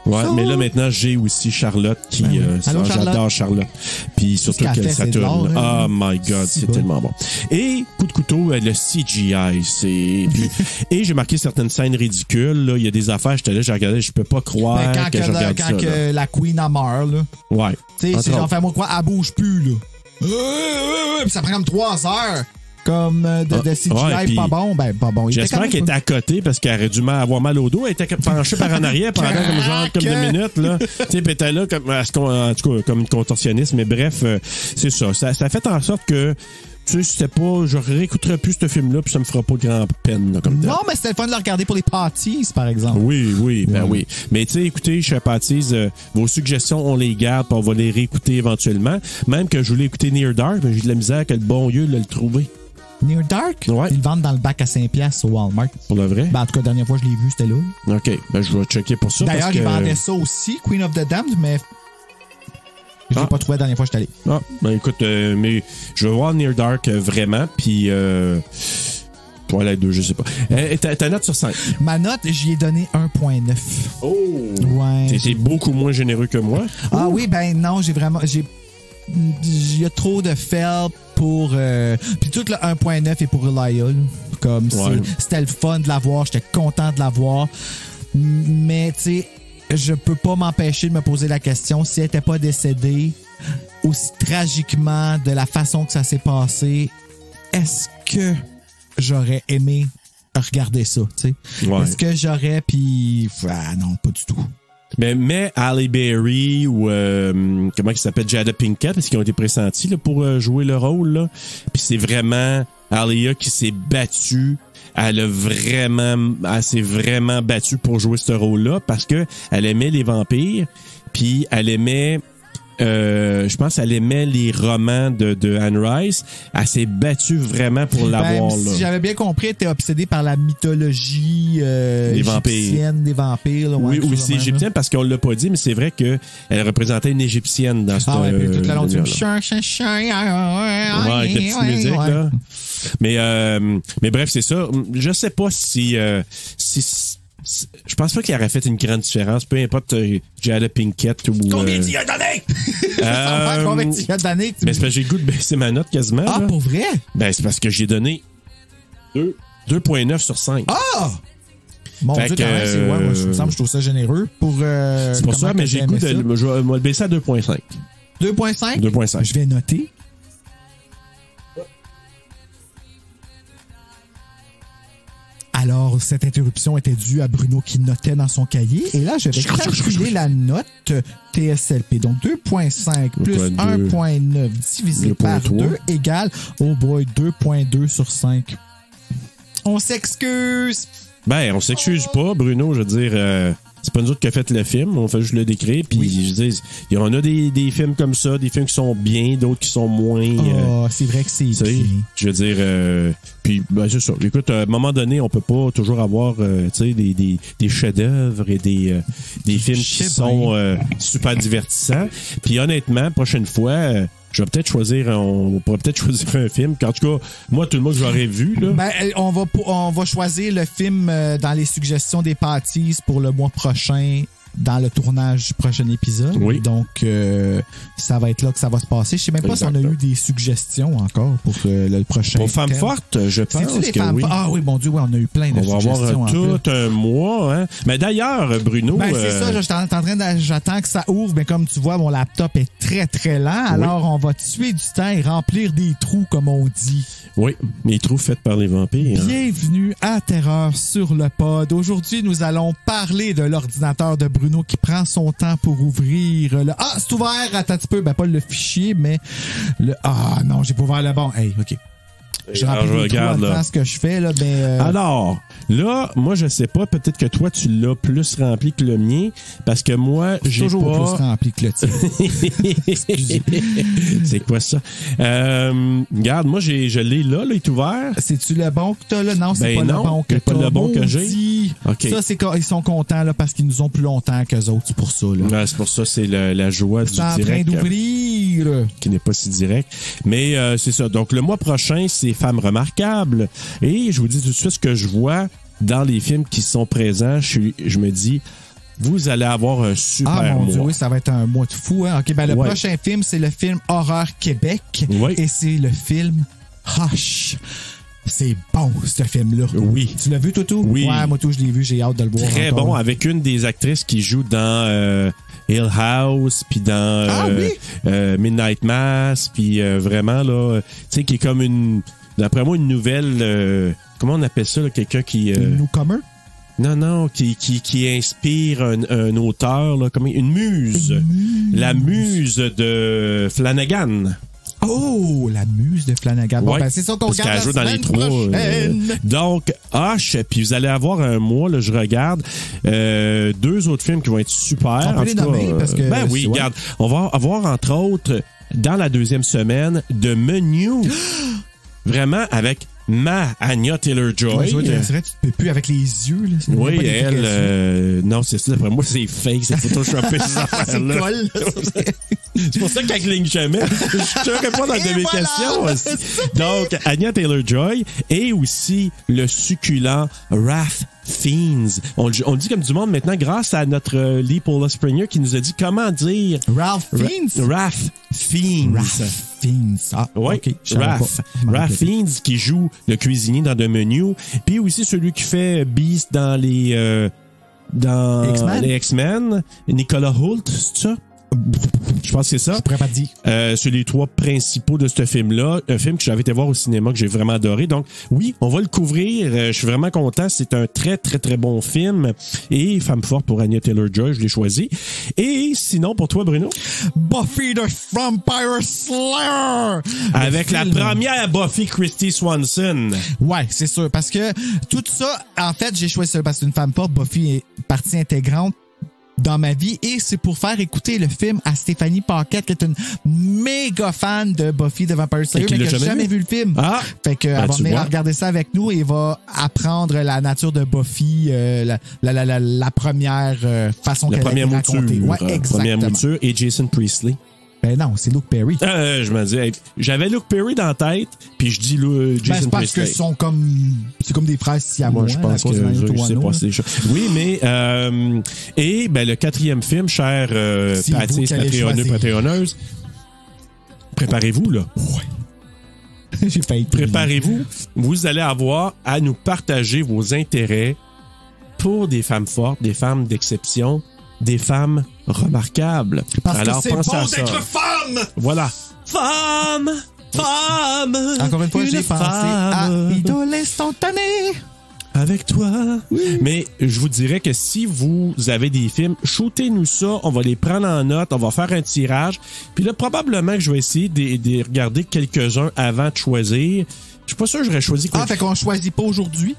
Ouais, mais là, maintenant, j'ai aussi Charlotte qui... Ben oui. Allô, j'adore Charlotte. Puis surtout Ce qu'elle que fait, ça c'est de l'or, tourne. hein. Oh my God, c'est tellement bon. Et coup de couteau, le CGI, c'est... Puis, et j'ai marqué certaines scènes ridicules. Là. Il y a des affaires, j'étais là, j'ai regardé, je peux pas croire Ben, quand que je regarde ça. quand que la Queen a meurt, là. Ouais. Tu sais, c'est Entre genre, fais-moi quoi, elle bouge plus, là. Puis ça prend comme 3 heures. Comme de CGI ouais, puis pas bon. Ben, pas bon. J'espère qu'elle était à côté parce qu'elle aurait dû avoir mal au dos. Elle était penchée par en arrière pendant comme 2 minutes. Là. Tu sais, puis elle était là comme, en tout cas, comme une contorsionniste. Mais bref, c'est ça. Ça fait en sorte que, tu sais, c'était pas, je réécouterai plus ce film-là puis ça me fera pas grand peine. Là, comme non, mais c'était le fun de le regarder pour les parties, par exemple. Oui, ben oui. Mais tu sais, écoutez, chez Patties, vos suggestions, on les garde puis on va les réécouter éventuellement. Même que je voulais écouter Near Dark, mais j'ai de la misère que le bon Dieu de le trouver. Near Dark? Ouais. Ils le vendent dans le bac à 5$ au Walmart. Pour le vrai? Ben, en tout cas, la dernière fois que je l'ai vu, c'était là. OK. Ben, je vais checker pour ça. D'ailleurs, parce que... ils vendaient ça aussi, Queen of the Damned, mais je l'ai pas trouvé la dernière fois que je suis allé. Ah, ben écoute, mais je vais voir Near Dark vraiment, puis Twilight 2, je sais pas. Ta note sur 5? Ma note, j'y ai donné 1.9. Oh! Ouais. C'est beaucoup moins généreux que moi. Ah oui, ben non, il y a trop de fail pour... Puis tout le 1.9 est pour Elia. Comme c'était le fun de la voir, j'étais content de la voir. Mais tu sais, je peux pas m'empêcher de me poser la question, si elle était pas décédée aussi tragiquement de la façon que ça s'est passé, est-ce que j'aurais aimé regarder ça, tu sais? Ouais. Est-ce que j'aurais, puis... Ah non, pas du tout. Mais Halle Berry ou comment il s'appelle, Jada Pinkett, parce qu'ils ont été pressentis là, pour jouer le rôle. Là. Puis c'est vraiment Alia qui s'est battue. Elle s'est vraiment battue pour jouer ce rôle-là parce que elle aimait les vampires. Puis elle aimait... je pense qu'elle aimait les romans de Anne Rice. Elle s'est battue vraiment pour l'avoir. Si j'avais bien compris, elle était obsédée par la mythologie égyptienne des vampires. Là, oui, c'est égyptienne parce qu'on l'a pas dit, mais c'est vrai qu'elle représentait une égyptienne dans ce Ah ouais, puis toute la longue du avec la petite musique, là. Mais bref, c'est ça. Je sais pas si je pense pas qu'il aurait fait une grande différence, peu importe Jada Pinkett ou... Combien tu y as donné? Combien tu y as donné? Ben, c'est parce que j'ai le goût de baisser ma note quasiment. Ah, là. pour vrai? Ben, c'est parce que j'ai donné 2.9 sur 5. Ah! Mon fait Dieu, quand même, c'est... Ouais, moi, je trouve ça généreux pour... c'est pour ça, mais j'ai le goût de... Je vais le baisser à 2.5. 2.5? 2.5. Je vais noter. Alors, cette interruption était due à Bruno qui notait dans son cahier. Et là, je vais calculer la note TSLP. Donc, 2.5 plus 1.9 divisé par 2 égale, oh boy, 2.2 sur 5. On s'excuse! Ben, on s'excuse pas, Bruno. Je veux dire... c'est pas nous autres qui a fait le film, on fait juste le décrire. Puis, je veux dire, il y en a des films comme ça, des films qui sont bien, d'autres qui sont moins. C'est vrai que c'est bien. Je veux dire, puis, ben, c'est ça. Écoute, à un moment donné, on peut pas toujours avoir, tu sais, des chefs-d'œuvre et des films qui sont super divertissants. Puis, honnêtement, prochaine fois, je vais peut-être on pourrait peut-être choisir un film. En tout cas, moi, tout le monde que j'aurais vu, là. Ben, on va choisir le film dans les suggestions des Patties pour le mois prochain, dans le tournage du prochain épisode. Oui. Donc, ça va être là que ça va se passer. Je sais même pas si on a eu des suggestions encore pour le prochain. Pour Femmes Fortes, je pense que oui. Ah oui, mon Dieu, oui, on a eu plein de suggestions. On va avoir tout un mois. Hein? Mais d'ailleurs, Bruno... Ben, c'est ça, j'attends que ça ouvre, mais comme tu vois, mon laptop est très, très lent. Alors, on va tuer du temps et remplir des trous, comme on dit. Oui, les trous faits par les vampires. Bienvenue à Terreur sur le pod. Aujourd'hui, nous allons parler de l'ordinateur de Bruno qui prend son temps pour ouvrir le... Ah, c'est ouvert! Attends un petit peu. Ben, pas le fichier, mais le... Ah, non, j'ai pas ouvert le bon. Hey, OK. Je regarde là. Ce que je fais, là, ben... Alors, là, moi, je sais pas, peut-être que toi, tu l'as plus rempli que le mien, parce que moi, j'ai toujours pas... plus rempli que le tien. Excusez. C'est quoi ça? Regarde, moi, je l'ai là, il est ouvert. C'est-tu le bon que t'as là? Non, c'est ben pas le bon que t'as. Pas le bon que j'ai. Okay. Ça, c'est ils sont contents, là, parce qu'ils nous ont plus longtemps qu'eux autres, c'est pour ça, là. Ouais, c'est pour ça, c'est la joie du direct. C'est en train d'ouvrir. Qui n'est pas si direct. Mais c'est ça. Donc, le mois prochain, c'est Femmes remarquables. Et je vous dis tout de suite ce que je vois dans les films qui sont présents. Je me dis, vous allez avoir un super Ah, mon mois. Dieu, oui, ça va être un mois de fou. Hein? OK, ben le Ouais. prochain film, c'est le film Horreur Québec. Oui. Et c'est le film Hush. C'est bon, ce film-là. Oui. Tu l'as vu, Toutou? Oui. Ouais, moi, tout, je l'ai vu. J'ai hâte de le voir. Très encore. bon, avec une des actrices qui joue dans Hill House, puis dans Ah, oui? Midnight Mass, puis vraiment, là, tu sais, qui est comme une, d'après moi, une nouvelle, comment on appelle ça, là, quelqu'un qui... Newcomer? Non, qui inspire un auteur, là, comme une muse. La muse de Flanagan. Oh, la muse de Flanagan. Bon, Ouais, ben, c'est ça qu'on parce regarde qu'elle joue la dans les semaine trois. prochaine. Donc, Hush, puis vous allez avoir un mois, là, je regarde, 2 autres films qui vont être super. On peut En les tout cas, nommer, parce que ben oui, c'est- ouais. regarde, on va avoir, entre autres, dans la 2e semaine, de Menu. Vraiment, avec ma Anya Taylor-Joy. Ouais, je vois, tu dirais, tu te peux plus avec les yeux. Là. C'est Oui, pas des elle, explications. non, c'est ça, d'après moi, c'est fake, c'est photoshopé, ces C'est affaires-là. colle. C'est pour ça qu'elle cligne jamais. Je te réponds dans Et de mes voilà! questions aussi. Donc, Anya Taylor-Joy et aussi le succulent Ralph Fiennes. On le dit comme du monde maintenant grâce à notre Lee Paula Springer qui nous a dit comment dire Ralph Fiennes? Ralph Fiennes. Ralph Fiennes. Ah, Oui, OK. Je savais Ralph. pas. Je m'en Ralph rappelais. Fiennes qui joue le cuisinier dans The Menu. Puis aussi celui qui fait Beast dans les X-Men? les X-Men. Nicolas Hoult, c'est ça? Je pense que c'est ça. Je pourrais pas te dire. C'est les 3 principaux de ce film-là. Un film que j'avais été voir au cinéma, que j'ai vraiment adoré. Donc, oui, on va le couvrir. Je suis vraiment content. C'est un très, très, très bon film. Et Femme forte pour Anya Taylor-Joy, je l'ai choisi. Et sinon, pour toi, Bruno? Buffy the Vampire Slayer! Avec la film. première Buffy Christy Swanson. Ouais, c'est sûr. Parce que tout ça, en fait, j'ai choisi ça parce que c'est une femme forte. Buffy est partie intégrante dans ma vie et c'est pour faire écouter le film à Stéphanie Paquette qui est une méga fan de Buffy the Vampire Slayer Et qui mais l'a qui n'a jamais jamais vu. vu le film. Ah! Fait que Ben, elle va tu venir vois. regarder ça avec nous et va apprendre la nature de Buffy, la première façon La qu'elle a première été mouture. racontée. Ouais, Première exactement. mouture. Et Jason Priestley. Ben non, c'est Luke Perry. Je me dis, hey, j'avais Luke Perry dans la tête, puis je dis Ben, Jason c'est parce que Priestley. c'est comme des frères siamois. Moi, je pense que je sais pas c'est choses. Oui, mais et ben le 4e film, cher C'est vous Patis, qui allez Patreonneux, choisir. Patreonneuses, préparez-vous là. J'ai failli. Préparez-vous. Vous allez avoir à nous partager vos intérêts pour des femmes fortes, des femmes d'exception, des femmes remarquables. Parce Alors, que c'est pensez bon à ça. d'être femme! Voilà. Femme! Encore une fois, Une j'ai pensé à femme. Idole instantanée. Avec toi. Mais je vous dirais que si vous avez des films, shootez-nous ça. On va les prendre en note. On va faire un tirage. Puis là, probablement que je vais essayer de regarder quelques-uns avant de choisir. Je suis pas sûr que j'aurais choisi quoi. Ah, fait qu'on choisit pas aujourd'hui?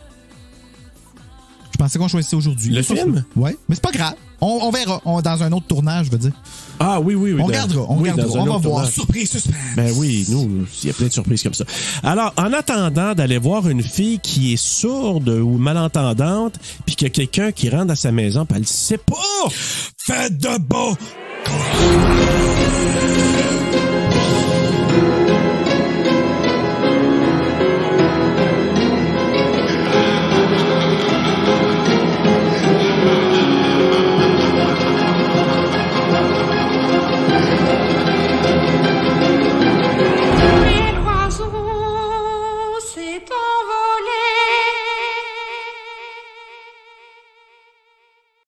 Je pensais qu'on choisissait aujourd'hui. Le film? Ouais, mais c'est pas grave. On verra. Dans un autre tournage, je veux dire. Ah oui. On regardera. On oui, regardera. dans un On va autre voir. tournage. Surprise, suspense. Ben oui, nous, il y a plein de surprises comme ça. Alors, en attendant d'aller voir une fille qui est sourde ou malentendante, puis qu'il y a quelqu'un qui rentre à sa maison, puis elle sait pas, faites de beau!